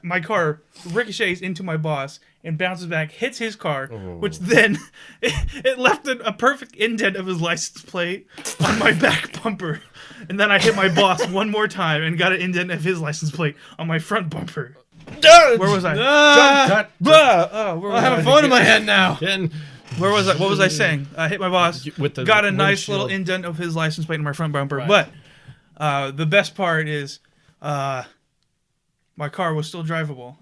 my car ricochets into my boss and bounces back, hits his car, which then it left a perfect indent of his license plate on my back bumper. And then I hit my boss one more time and got an indent of his license plate on my front bumper. Where was I? Cut. Blah! Where was I have a phone in my head now. Ken. Where was I? What was I saying? I hit my boss. With the Got a nice windshield. little indent of his license plate in my front bumper. Right. But the best part is my car was still drivable,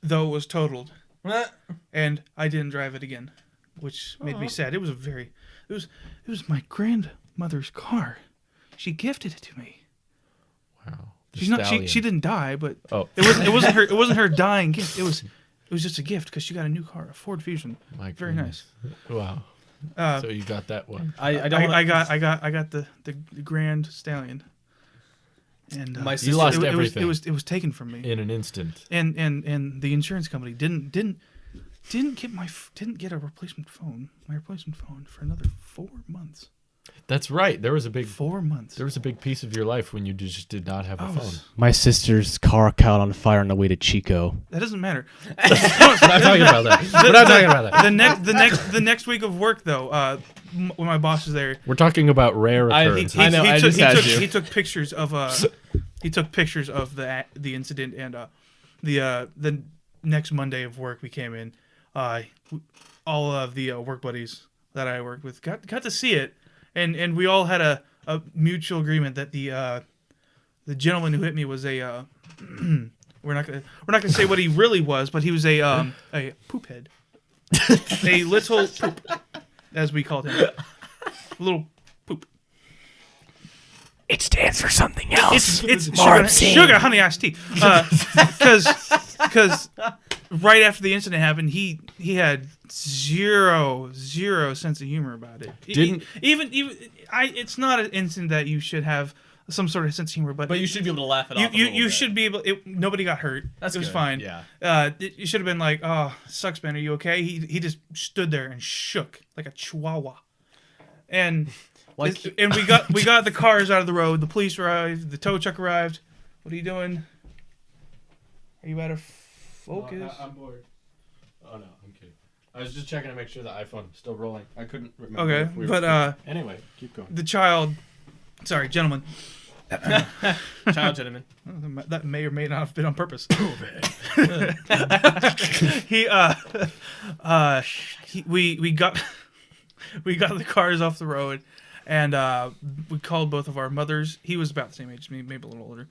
though it was totaled, and I didn't drive it again, which made me sad. It was my grandmother's car. She gifted it to me. Wow. The She's not. Stallion. She didn't die, but Oh, it wasn't her dying gift. It was just a gift because she got a new car, a Ford Fusion. my Very goodness. Wow. So you got that one. I don't. I got the Grand Stallion, and My it, sister- lost it, everything. it was taken from me, In an instant. and the insurance company didn't get a replacement phone. My replacement phone for another 4 months. That's right. There was a big 4 months. There was a big piece of your life when you just did not have a phone. My sister's car caught on fire on the way to Chico. That doesn't matter. We're not talking about that. We're not talking about that. The next week of work though, when my boss was there, We're talking about rare I occurrences. know, I just had you. he took pictures of the incident, and the next Monday of work we came in, all of the work buddies that I worked with got to see it, and we all had a mutual agreement that the gentleman who hit me was a we're not gonna say what he really was, but he was a poop head, a little poop, as we called him, a little poop. It stands for something else. It's more sugar honey iced tea. Because right after the incident happened, he had zero sense of humor about it. Didn't- It's not an incident that you should have some sort of sense of humor, but But you should be able to laugh it off. you should be able. Nobody got hurt. That's it was good, fine. yeah. You should have been like, "Oh, sucks, man. Are you okay?" He just stood there and shook like a chihuahua, and we got the cars out of the road. The police arrived. The tow truck arrived. What are you doing? Are you out of focus? I'm bored. Oh no, I'm kidding. I was just checking to make sure the iPhone is still rolling. I couldn't remember. Okay, if we were but anyway, keep going. the child. Sorry, gentlemen. Child gentleman. That may or may not have been on purpose. We got the cars off the road, and we called both of our mothers. He was about the same age as me, maybe a little older.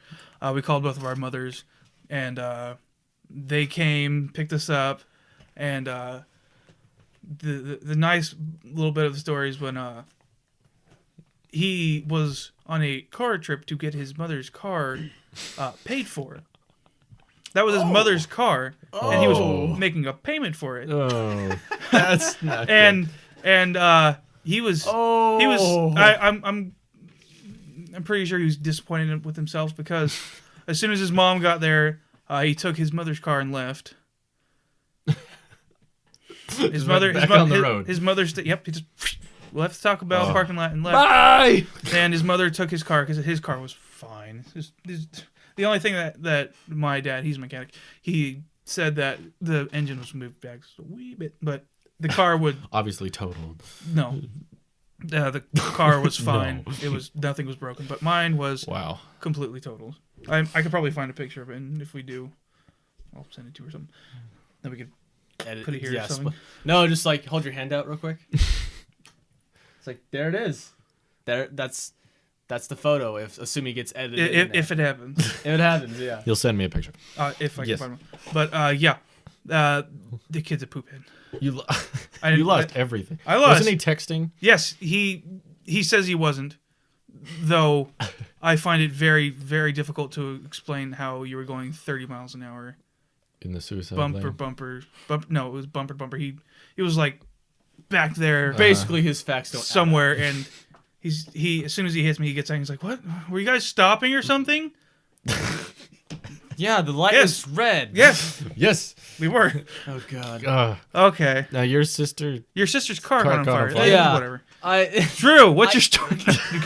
We called both of our mothers, and they came, picked us up, and the nice little bit of the story is when he was on a car trip to get his mother's car paid for. That was his mother's car, and he was making a payment for it. Oh, that's not. And he was I'm pretty sure he was disappointed with himself because as soon as his mom got there, He took his mother's car and left. His Just mother, went back on the road. His mother, yep, he just left the Taco Bell parking lot and left. Bye. And his mother took his car because his car was fine. The only thing that my dad, he's a mechanic, he said that the engine was moved back just a wee bit, but the car would Obviously totaled. no. The car was fine. No. It was nothing was broken, but mine was Wow. completely totaled. I could probably find a picture of it, and if we do, I'll send it to you or something. Then we could put it here or something. No, just like hold your hand out real quick. It's like there it is. There, that's the photo. Assuming it gets edited. If it happens, if it happens, yeah. You'll send me a picture. if I Yes. can find one. But yeah, the kid's a poop head. You I you didn't- lost everything. I lost. Wasn't he texting? Yes, he says he wasn't, though. I find it very, very difficult to explain how you were going 30 miles an hour. In the suicide Bumper, lane? bumper, bump. No, it was bumper, bumper. He was like back there Basically, his facts don't. somewhere, and he as soon as he hits me, he gets out. And he's like, "What? Were you guys stopping or something?" Yeah, the light Yes. is red. Yes, Yes. we were. Oh God. Okay, Now your sister. your sister's car Car caught on caught on fire. fire. Yeah. Whatever. I Drew, what's your story?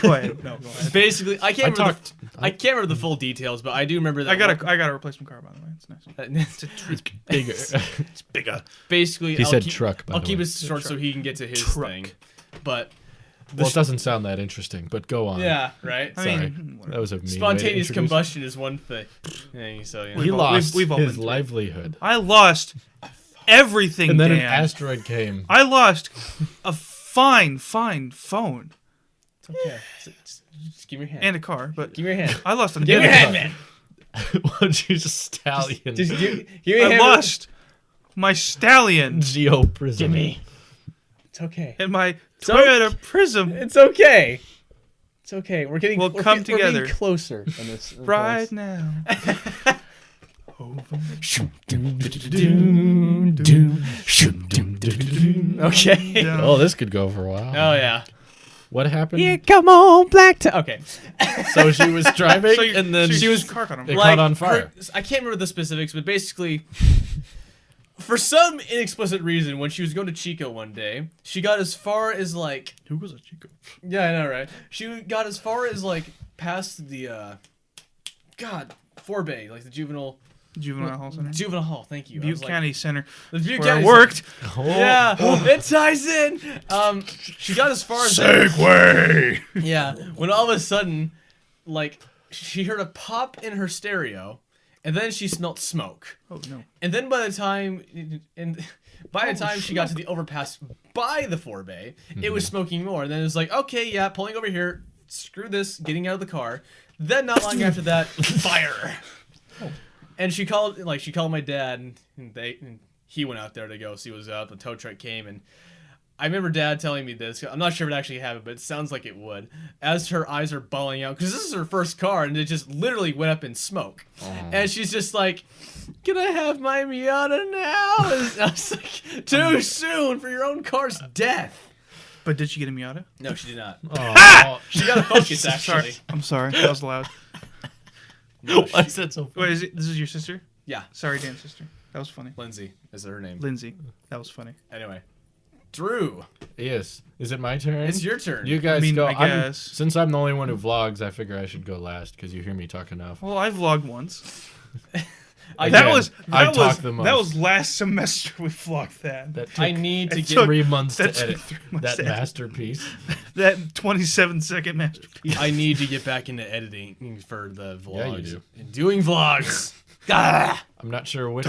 Go ahead. No, go ahead. basically I can't remember. talked- I can't remember the full details, but I do remember that. I got a replacement car, by the way. It's nice. It's Bigger. It's bigger. basically, He I'll said keep, truck, by I'll the keep way. it short so he can get to his Truck. thing. But Well, it doesn't sound that interesting, but go on. yeah, right. I Sorry. mean, That was a mean way to Spontaneous introduce- combustion is one thing. Yeah, so yeah. He We've all- lost we've all his been through it. livelihood. I lost everything, And then Dan. an asteroid came. I lost a fine phone It's okay. Just give me your hand. and a car, but Give me your hand. I lost a Give me your hand, man. Why don't you just stallion? Just give me your I hand. lost my Stallion Geo Prism. Give me. It's okay. and my So- Toyota Prism It's okay. It's okay. We're getting. We'll we're come getting- we're getting together. closer on this. right now. Okay. Oh, this could go for a while. Oh yeah. What happened? Come on, Black Tie. Okay. So she was driving, So you- and then so she was. car caught on It fire. caught on fire. I can't remember the specifics, but basically, for some inexplicit reason, when she was going to Chico one day, she got as far as like. Who was a Chico? Yeah, I know, right? She got as far as like past the, God, Forbay, like the juvenile Juvenile Center. juvenile hall. Thank you. I Butte was like- County Center. the Butte Where I County worked. Oh. Yeah, it ties in. She got as far as Segway. yeah, when all of a sudden, like, she heard a pop in her stereo, and then she smelt smoke. Oh no. And then by the time she got to the overpass by the Forbay, it was smoking more. And then it was like, okay, yeah, pulling over here. Screw this, getting out of the car. Then not long after that, fire. And she called my dad, and he went out there to go see what was up. The tow truck came, and I remember Dad telling me this. I'm not sure if it actually happened, but it sounds like it would. As her eyes are bawling out, because this is her first car, and it just literally went up in smoke. And she's just like, "Can I have my Miata now?" And I was like, "Too soon for your own car's death." But did she get a Miata? No, she did not. Oh. She got a Focus actually. Sorry. I'm sorry. That was loud. Why is that so funny? Wait, is it? This is your sister? Yeah, Sorry, Dan's sister. That was funny. Lindsay is her name. Lindsay. That was funny. Anyway, Drew, Yes. Is it my turn? it's your turn. You guys I mean, go. I guess. Since I'm the only one who vlogs, I figure I should go last because you hear me talk enough. Well, I vlogged once. Again, That I talk the most. was last semester we vlogged that. That took I need to It get. took- 3 months to that took edit 3 months that to edit. masterpiece. That 27-second masterpiece. I need to get back into editing for the vlogs. Yeah, you do. And doing vlogs. Ah! I'm not sure which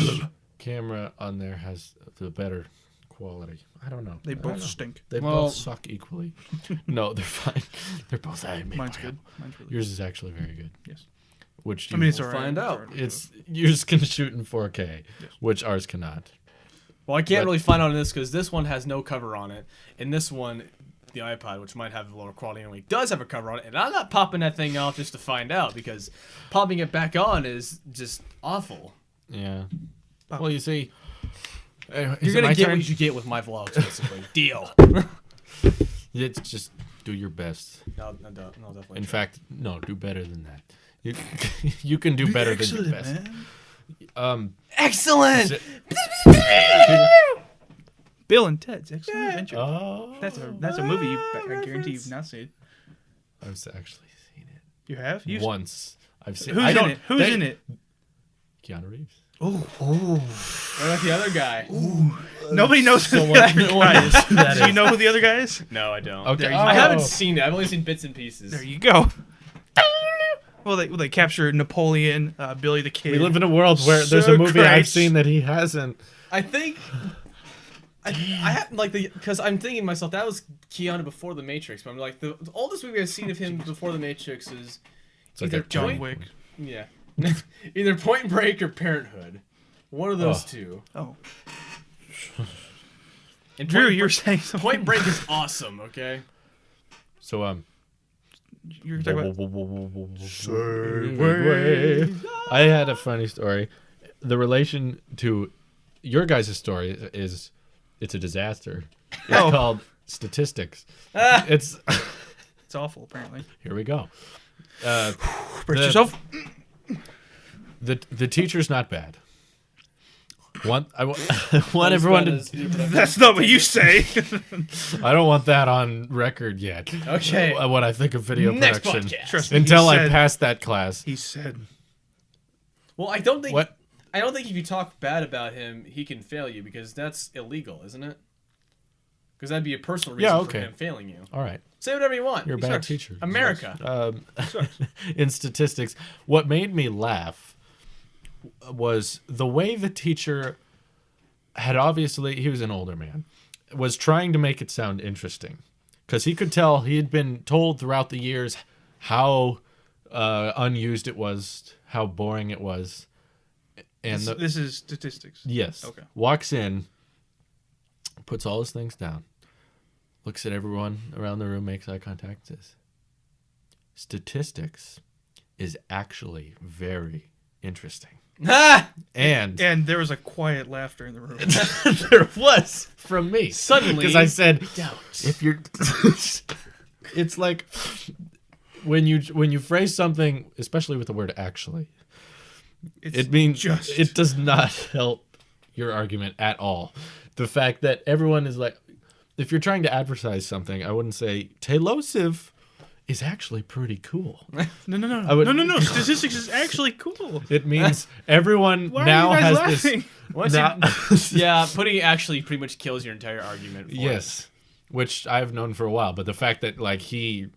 camera on there has the better quality. I don't know. They I don't both know. stink. They Well- both suck equally. No, they're fine. They're both. Mine's good. Mine's really good. Yours is actually very good. Yes. Which do I mean, you- it's We'll alright. find out. alright. it's yours can shoot in 4K, which ours cannot. Well, I can't But- really find out on this because this one has no cover on it, and this one, the iPod, which might have lower quality anyway, does have a cover on it, and I'm not popping that thing off just to find out because popping it back on is just awful. Yeah. Well, you see, You're is it gonna my get turn? what you get with my vlogs, basically. Deal. It's just do your best. No, definitely. In fact, no, do better than that. You you can do better than your Excellent, best. man. Excellent. Bill and Ted's Excellent Adventure. Oh, That's a movie I guarantee you've not seen. I've actually seen it You have? once. I've seen. Who's in it? Who's in it? Keanu Reeves. What about the other guy? Nobody knows who the other guy is. Do you know who the other guy is? No, I don't. Okay. There you I go. haven't seen it. I've only seen bits and pieces. There you go. Well, they capture Napoleon, Billy the Kid. We live in a world where there's So a movie I've Christ. seen that he hasn't. I think I have like because I'm thinking to myself that was Keanu before the Matrix, but I'm like the oldest movie I've seen of him before the Matrix is like either a John Point- Wick. Yeah, either Point Break or Parenthood. One of those two. Oh, And Drew, Point you're Break- saying something. Point Break is awesome. Okay. So You're talking about. I had a funny story. The relation to your guys' story is it's a disaster. It's Oh. called statistics. It's It's awful, apparently. here we go. Brace The- yourself. The teacher's not bad. I want everyone to. That's not what you say. I don't want that on record yet. Okay. What I think of video Next production podcast. Trust me. until he I said, pass that class. He said. Well, I don't think. What? I don't think if you talk bad about him, he can fail you because that's illegal, isn't it? Because that'd be a personal reason Yeah, okay. for him failing you. All right. Say whatever you want. You're a He bad sucks. teacher. America. In statistics, what made me laugh was the way the teacher had obviously, he was an older man, was trying to make it sound interesting. Because he could tell he had been told throughout the years how unused it was, how boring it was. And This is statistics. yes, Okay. walks in, puts all his things down, looks at everyone around the room, makes eye contact, says, "Statistics is actually very interesting." And And there was a quiet laughter in the room. there was from me Suddenly, because I said, doubt. "If you're," it's like when you phrase something, especially with the word "actually," It's it means just. it does not help your argument at all. The fact that everyone is like, if you're trying to advertise something, I wouldn't say Tailosive is actually pretty cool. No. I would- No. Statistics is actually cool. It means everyone Why now are you guys has laughing? Once now, yeah, putting it actually pretty much kills your entire argument. For yes, which I've known for a while, but the fact that like he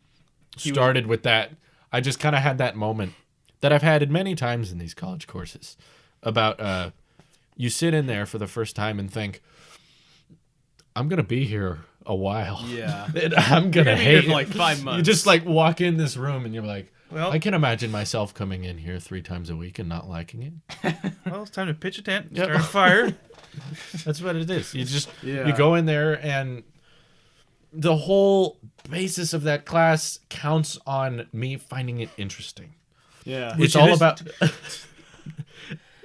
started with that, I just kind of had that moment that I've had many times in these college courses about you sit in there for the first time and think, I'm gonna be here a while. Yeah. And I'm gonna be here hate for like 5 months. You just like walk in this room and you're like, Well- I can imagine myself coming in here 3 times a week and not liking it. Well, it's time to pitch a tent, Yep. start a fire. That's what it is. You just Yeah. you go in there and the whole basis of that class counts on me finding it interesting. Yeah. It's Which it all is- about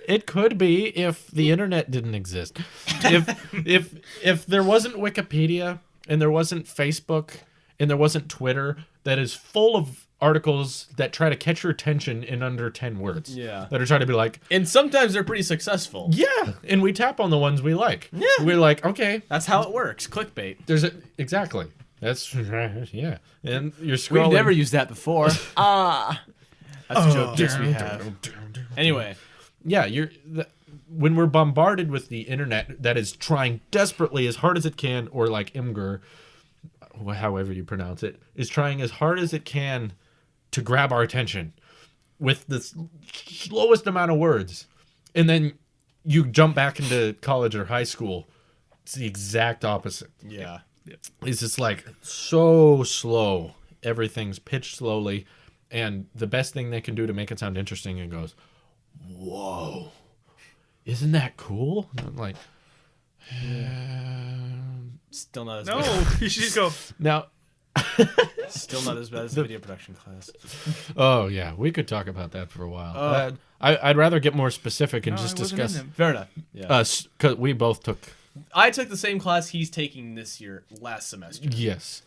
it could be if the internet didn't exist. If there wasn't Wikipedia and there wasn't Facebook and there wasn't Twitter that is full of articles that try to catch your attention in under 10 words. Yeah. That are trying to be like, And sometimes they're pretty successful. yeah, and we tap on the ones we like. Yeah. We're like, okay, That's how it works. Clickbait. there's a exactly. That's yeah. And you're scrolling. We've never used that before. That's a joke. Yes, we have. Anyway. Yeah, when we're bombarded with the internet that is trying desperately as hard as it can, or like Imgur, however you pronounce it, is trying as hard as it can to grab our attention with the slowest amount of words, and then you jump back into college or high school, it's the exact opposite. Yeah. It's just like so slow. Everything's pitched slowly, and the best thing they can do to make it sound interesting, it goes, "Whoa, isn't that cool?" And I'm like, Still not as No, bad. you should just go. now, Still not as bad as the video production class. oh yeah, we could talk about that for a while. I'd rather get more specific and No, just I wasn't in discuss them. Fair enough. Yeah. us, because we both took, I took the same class he's taking this year, last semester. yes.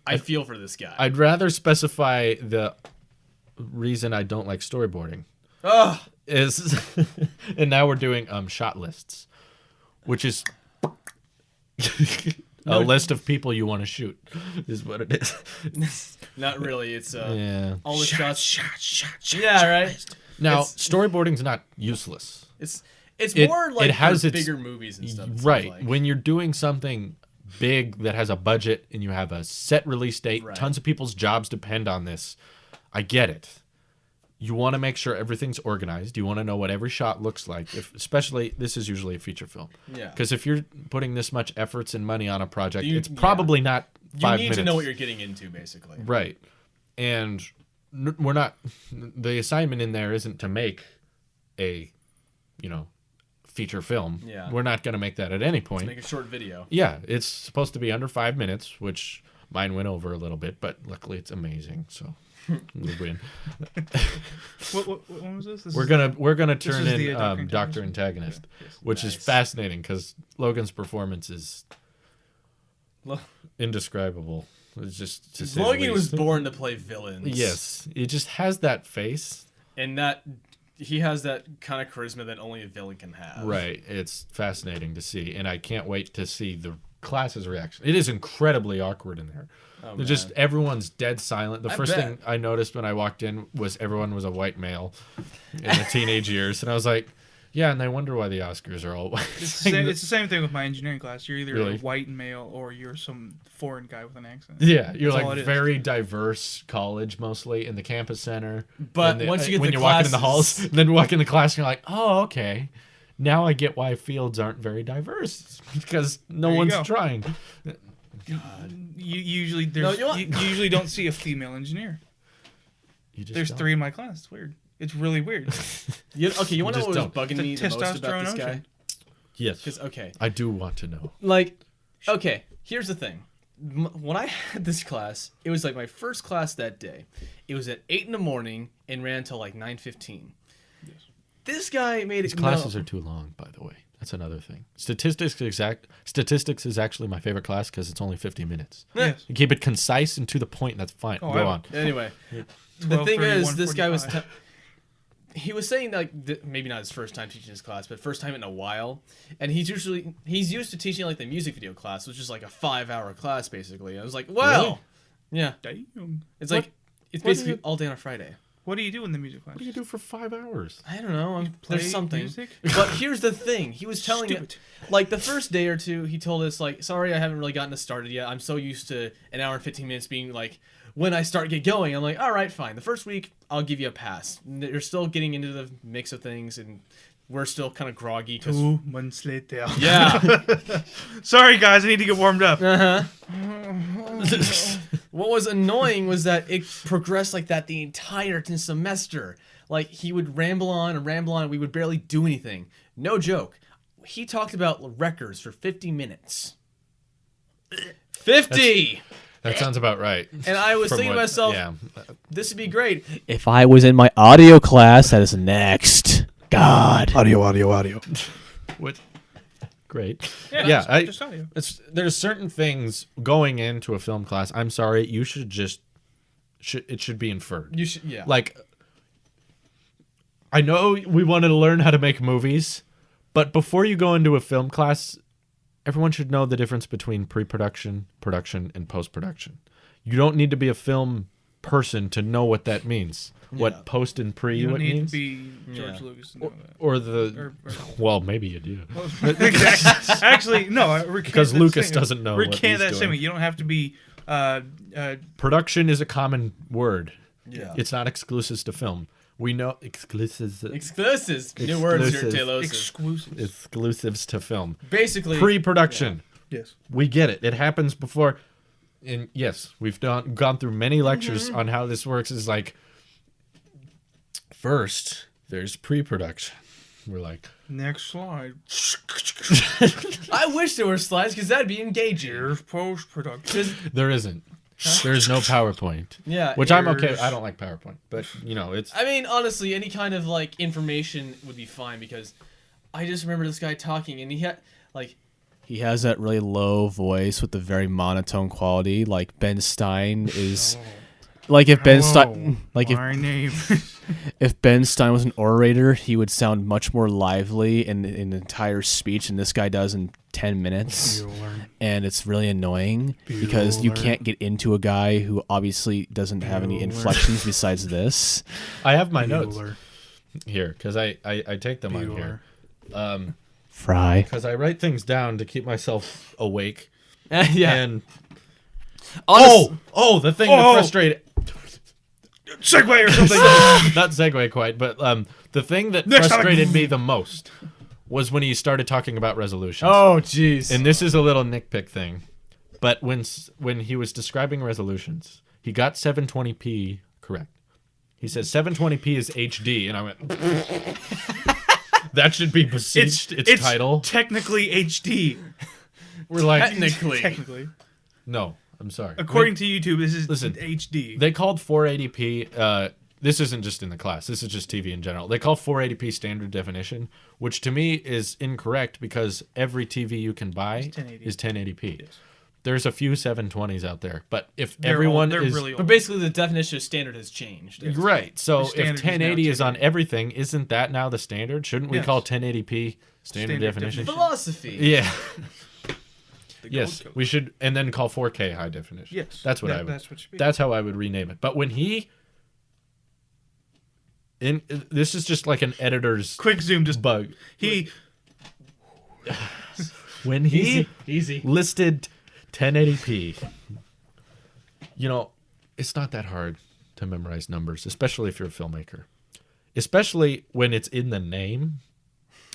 I feel for this guy. I'd rather specify the reason I don't like storyboarding. Ugh. is, and now we're doing shot lists, which is a list of people you want to shoot, is what it is. Not really. It's Yeah. all the shots. Shot, Yeah, right. Now, It's- storyboarding's not useless. It's It- more like it has for its- bigger movies and stuff. it seems Right. like. When you're doing something big that has a budget and you have a set release date, Right. tons of people's jobs depend on this. I get it. You want to make sure everything's organized. You want to know what every shot looks like. Especially, this is usually a feature film. Yeah. Because if you're putting this much efforts and money on a project, You- it's yeah. probably not You 5 need minutes. to know what you're getting into, basically. Right. And we're not, the assignment in there isn't to make a, feature film. Yeah. We're not going to make that at any point. Make a short video. Yeah, it's supposed to be under 5 minutes, which mine went over a little bit, but luckily it's amazing, so we win. What was this? We're gonna turn is the, in Dr. Doctor Antagonist, which is Nice. fascinating because Logan's performance is Lo- indescribable. It's just to say the Logan was least. born to play villains. Yes, he just has that face. And that he has that kind of charisma that only a villain can have. Right, it's fascinating to see, and I can't wait to see the class's reaction. It is incredibly awkward in there. Oh, They're just everyone's dead silent. The I first bet. thing I noticed when I walked in was everyone was a white male in the teenage years, and I was like, "Yeah," and I wonder why the Oscars are all white. It's the same thing with my engineering class. You're either Really? a white male or you're some foreign guy with an accent. Yeah, you're That's all like it is. very diverse college, mostly in the campus center. But And then, once you get when the you're walking in the halls, classes- and then walk in the class, and you're like, "Oh, okay." Now I get why fields aren't very diverse because no There you one's go. trying. You usually No, you usually don't see a female engineer. You just There's don't. 3 in my class. It's weird. It's really weird. You want to know just what was don't. bugging me The the most about this testosterone guy? ocean. Yes, Because okay, I do want to know. like, okay, here's the thing. When I had this class, it was like my first class that day. It was at 8 in the morning and ran till like 9:15. This guy made it. These classes are too long, by the way. That's another thing. Statistics is actually my favorite class because it's only 50 minutes. Yes. You keep it concise and to the point. That's fine. Oh, Go on. Anyway, the 12, thing 31, is, this guy was. 45. He was saying like maybe not his first time teaching his class, but first time in a while, and he's used to teaching like the music video class, which is like a 5-hour class basically. I was like, wow, Really? yeah, Damn. it's like it's what do basically you- all day on a Friday. What do you do in the music class? What do you do for 5 hours? I don't know. Play There's something. music? But here's the thing. He was telling Stupid. it, like the first day or two, he told us like, sorry, I haven't really gotten us started yet. I'm so used to an hour and 15 minutes being like, when I get going, I'm like, all right, fine. The first week, I'll give you a pass. You're still getting into the mix of things, and we're still kind of groggy. 'Cause, 2 months later. yeah. Sorry, guys. I need to get warmed up. What was annoying was that it progressed like that the entire semester. Like he would ramble on and ramble on, and we would barely do anything. No joke. He talked about records for 50 minutes. 50. That sounds about right. And I was From thinking to what- myself, yeah. this would be great. If I was in my audio class, that is next. God. Audio. What? Great. Yeah, Yeah, just audio. there's certain things going into a film class. I'm sorry, you should just it should be inferred. You should, yeah. Like, I know we wanted to learn how to make movies, but before you go into a film class, everyone should know the difference between pre-production, production, and post-production. You don't need to be a film person to know what that means. Yeah. What post and pre You don't what need means, to be George Yeah. Lucas to know that. or the well, maybe you do. Actually, no. I recant Because that Lucas statement. doesn't know what Recant he's that doing. statement. You don't have to be. Production is a common word. Yeah. It's not exclusive to film. We know exclusives Exclusives. New words here at Exclusive. Tailosive. Exclusive. exclusives to film. Basically. Pre-production. Yes. We get it. It happens before. And yes, we've gone through many lectures on how this works. Is like, first there's pre-production. We're like, Next slide. I wish there were slides because that'd be engaging. Here's post production. there isn't. There's no PowerPoint. Yeah. Which I'm okay. Here's- I don't like PowerPoint, but it's. I mean, honestly, any kind of like information would be fine because I just remember this guy talking and he had like he has that really low voice with the very monotone quality. Like Ben Stein is Like if Ben Hello, Stein, like my name. if Ben Stein was an orator, he would sound much more lively in an entire speech than this guy does in 10 minutes. And it's really annoying because you can't get into a guy who obviously doesn't have any inflections besides this. I have my notes here because I take them on here. Fry. Because I write things down to keep myself awake. Yeah. And the thing that frustrated. Segway or something. Not segue quite, but the thing that Next frustrated me the most was when he started talking about resolutions. Oh, jeez. And this is a little nitpick thing, but when he was describing resolutions, he got 720p correct. He says 720p is HD, and I went, that should be besieged its title. Technically HD. We're like, Technically. no, I'm sorry. According to YouTube, this is listen, HD. They called 480p. This isn't just in the class. This is just TV in general. They call 480p standard definition, which to me is incorrect because every TV you can buy is 1080p. Yes. There's a few 720s out there, but if they're really old. But basically, the definition of standard has changed. Yes. Right. So if 1080 is on 1080. everything, isn't that now the standard? Shouldn't we call 1080p standard definition? Philosophy. Yeah. Yes, we should, and then call 4K high definition. Yes, that's what I would. That's what should be. That's how I would rename it. But when this is just like an editor's quick zoom, just bug. When he easy listed 1080p, it's not that hard to memorize numbers, especially if you're a filmmaker. Especially when it's in the name,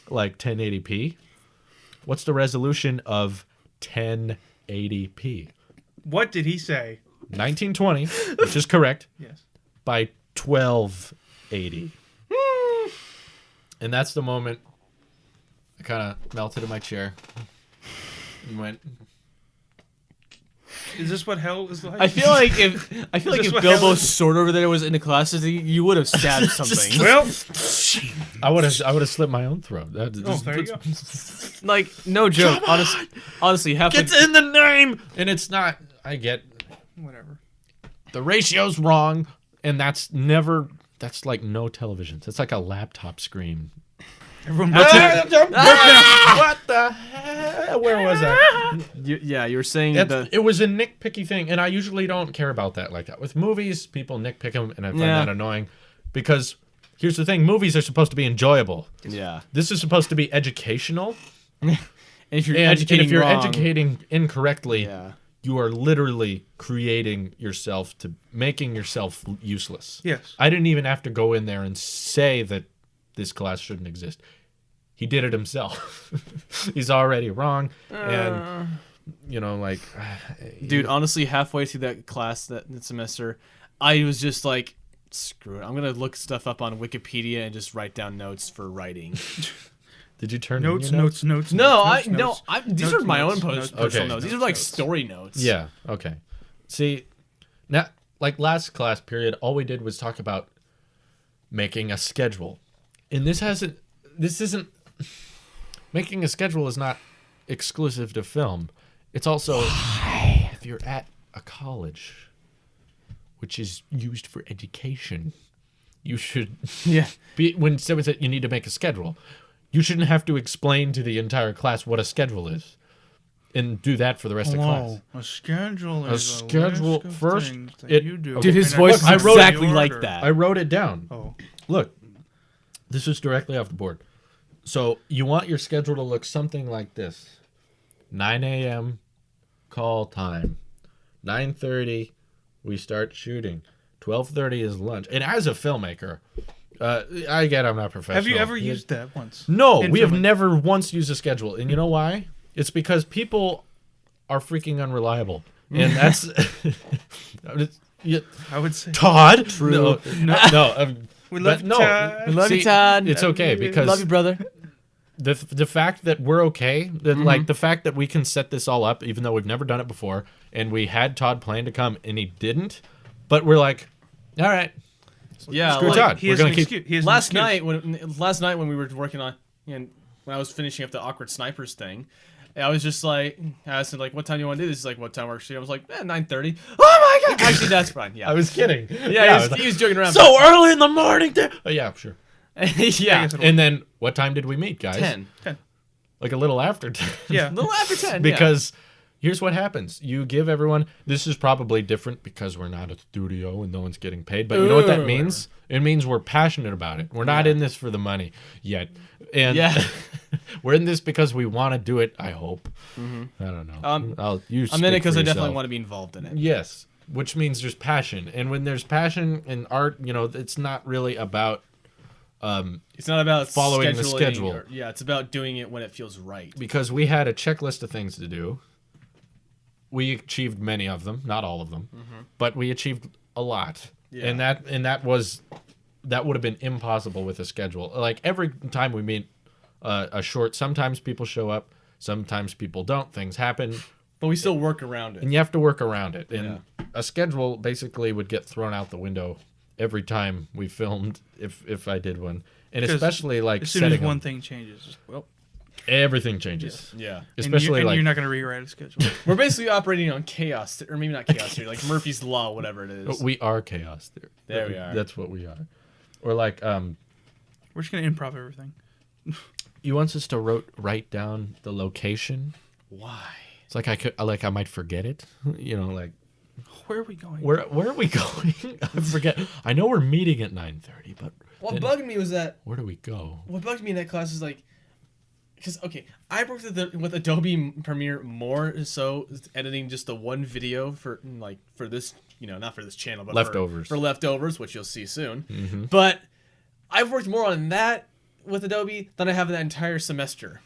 like 1080p. What's the resolution of 1080p? What did he say? 1920, which is correct. Yes. By 1280. And that's the moment I kind of melted in my chair and went. Is this what hell is like? I feel like if what Bilbo hell is- Sword over there was in the classes, you would have stabbed something. Well, I would have slit my own throat. there you go. Like, no joke. Honestly, halfway. It's in the name, and it's not. I get Whatever. the ratio's wrong, and that's like no televisions. It's like a laptop screen. Everyone, What the hell? Where was I? You were saying It was a nitpicky thing, and I usually don't care about that like that. With movies, people nitpick them, and I find that annoying because here's the thing: movies are supposed to be enjoyable. Yeah. This is supposed to be educational. And if you're And educating if you're wrong, educating incorrectly, Yeah. you are literally creating yourself to making yourself useless. Yes. I didn't even have to go in there and say that this class shouldn't exist. He did it himself. He's already wrong. And, dude, honestly, halfway through that class that semester, I was just like, screw it. I'm going to look stuff up on Wikipedia and just write down notes for writing. Did you turn Notes. These are my own personal Okay. notes. These are like story notes. Yeah. Okay. See, now, like last class period, all we did was talk about making a schedule. And this isn't, making a schedule is not exclusive to film. It's also, if you're at a college, which is used for education, you should be, when someone said you need to make a schedule, you shouldn't have to explain to the entire class what a schedule is and do that for the rest of class. A schedule is A schedule list of first, things that it- you do. Dude, his And voice I is wrote exactly the like order. that. I wrote it down. Oh. Look, this is directly off the board. So you want your schedule to look something like this. 9 a.m. call time. 9:30 we start shooting. 12:30 is lunch. And as a filmmaker, I get I'm not professional. Have you ever used that once? No, in we have filming? never once used a schedule. And you know why? It's because people are freaking unreliable. And that's I would say. Todd. True. No. We love no. Todd. We love you, See, Todd. It's okay because Love you, brother. the fact that we're okay, that like the fact that we can set this all up, even though we've never done it before, and we had Todd plan to come and he didn't, but we're like, all right, Yeah, screw like, Todd. He We're has gonna an keep. excuse. He has an last excuse. night when we were working on, and when I was finishing up the awkward snipers thing, I was just like, I asked him like, what time do you want to do this? He's like, what time works for you? I was like, 9:30. Oh my god! Actually, that's fine. Yeah. I was kidding. Yeah, he was joking around. So early in the morning. Oh, yeah, sure. Yeah. And then what time did we meet, guys? 10. Like a little after 10. Yeah. A little after 10. Because here's what happens. You give everyone, this is probably different because we're not a studio and no one's getting paid. But you know what that means? It means we're passionate about it. We're not in this for the money yet. And we're in this because we want to do it, I hope. I don't know. I'm in it because I definitely want to be involved in it. Yes, which means there's passion. And when there's passion in art, it's not really about... it's not about following the schedule. It's about doing it when it feels right. Because we had a checklist of things to do. We achieved many of them, not all of them, but we achieved a lot. Yeah. And that would have been impossible with a schedule. Like every time we meet a short, sometimes people show up, sometimes people don't. Things happen, but we still work around it. And you have to work around it. And a schedule basically would get thrown out the window every time we filmed if I did one. And especially like as soon as one thing changes, everything changes. Yeah. Especially and you're not going to rewrite a schedule. We're basically operating on chaos, or maybe not chaos here, like Murphy's Law, whatever it is. We are chaos. There we are. That's what we are. Or like, we're just going to improv everything. You want us to write down the location? Why? It's like I might forget it. Like. Where are we going? Where are we going? I forget. I know we're meeting at 9:30, but what bugged me was that. Where do we go? What bugged me in that class is like, because I worked with Adobe Premiere more so editing just the one video for this, not for this channel, but leftovers for leftovers, which you'll see soon. But I've worked more on that with Adobe than I have in that entire semester.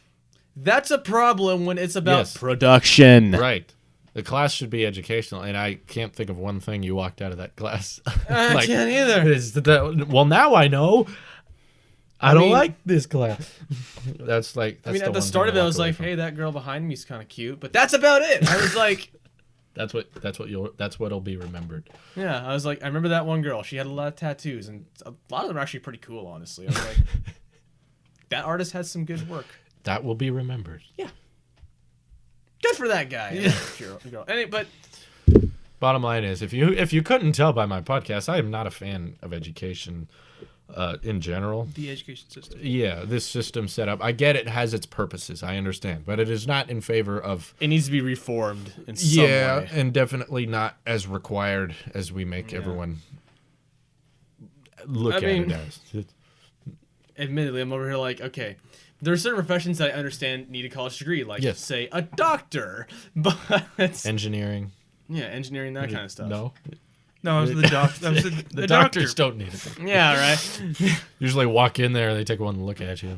That's a problem when it's about production. Right. The class should be educational, and I can't think of one thing you walked out of that class. I can't either. Well, now I know. I don't like this class. That's at the start of it, I was like, "Hey, that girl behind me is kind of cute," but that's about it. I was like, "That's what'll be remembered." Yeah, I was like, I remember that one girl. She had a lot of tattoos, and a lot of them are actually pretty cool. Honestly, I was like, that artist has some good work. That will be remembered. Yeah. Good for that guy. Yeah. But bottom line is, if you couldn't tell by my podcast, I am not a fan of education in general. The education system. Yeah, this system set up. I get it has its purposes. I understand, but it is not in favor of. It needs to be reformed in some way. Yeah, and definitely not as required as we make everyone look at it as. Admittedly, I'm over here like, okay. There are certain professions that I understand need a college degree, like say a doctor, but engineering. Yeah, engineering, that kind of stuff. No, it was the doctor. The doctors don't need it. Yeah, right. Usually walk in there, they take one look at you.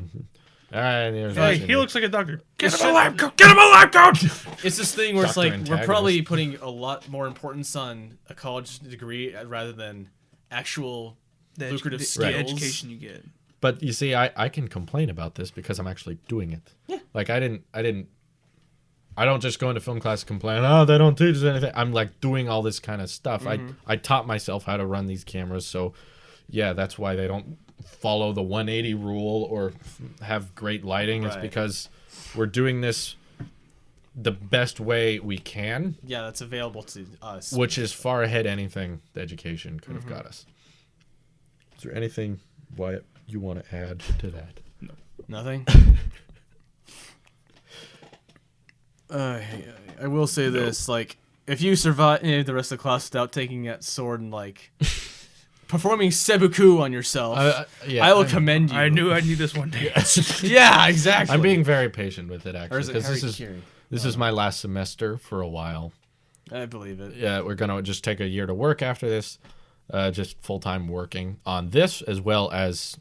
All right, hey, he looks like a doctor. Get him a lab coat. Get him a lab coat. It's this thing where it's like we're probably putting a lot more importance on a college degree rather than actual lucrative skills. The education you get. But you see, I can complain about this because I'm actually doing it. Yeah. Like I don't just go into film class and complain, oh, they don't teach us anything. I'm like doing all this kind of stuff. I taught myself how to run these cameras. So yeah, that's why they don't follow the 180 rule or have great lighting. Right. It's because we're doing this the best way we can. Yeah, that's available to us. Which is far ahead anything the education could have got us. Is there anything, Wyatt, you want to add to that? No. Nothing? I will say this, like, if you survive the rest of the class without taking that sword and, like, performing seppuku on yourself, I will commend you. I knew I'd need this one day. Yeah, exactly. I'm being very patient with it, actually. Because this is my last semester for a while. I believe it. Yeah, we're going to just take a year to work after this. Just full-time working on this as well as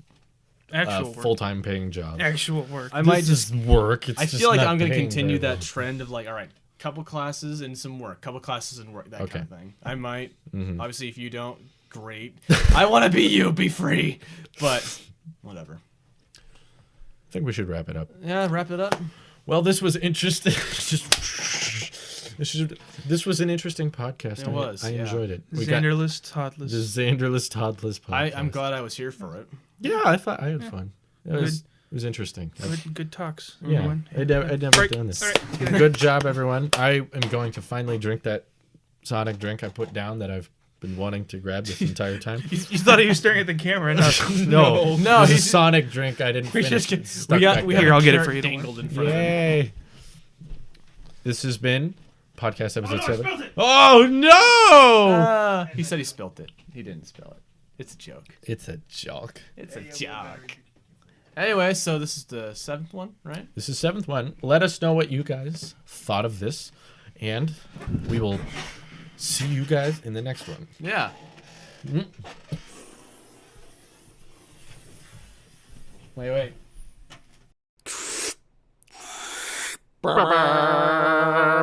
actual full-time paying job. Actual work. I might just work. I feel like I'm going to continue that trend of like, all right, couple classes and some work, couple classes and work, that kind of thing. I might. Obviously, if you don't, great. I want to be you, be free. But whatever. I think we should wrap it up. Yeah, wrap it up. Well, this was interesting. This was an interesting podcast. It was. I enjoyed it. Xanderless Toddless. The Xanderless Toddless podcast. I'm glad I was here for it. Yeah, I thought I had fun. It was It was interesting. Good talks. Yeah, Everyone. I'd never Break. done this. All right. Good job, everyone. I am going to finally drink that Sonic drink I put down that I've been wanting to grab this entire time. You thought he was staring at the camera. No. No, It's a he's Sonic drink I didn't finish. just It's stuck we got back we there. have Here, a I'll get it carrot for you, don't dangled in front of him. Yay. This has been podcast episode 7. spilled it. Oh, no! He said he spilt it. He didn't spill it. It's a joke. It's a joke. It's a joke. Anyway, so this is the 7th one, right? This is 7th one. Let us know what you guys thought of this, and we will see you guys in the next one. Yeah. Wait.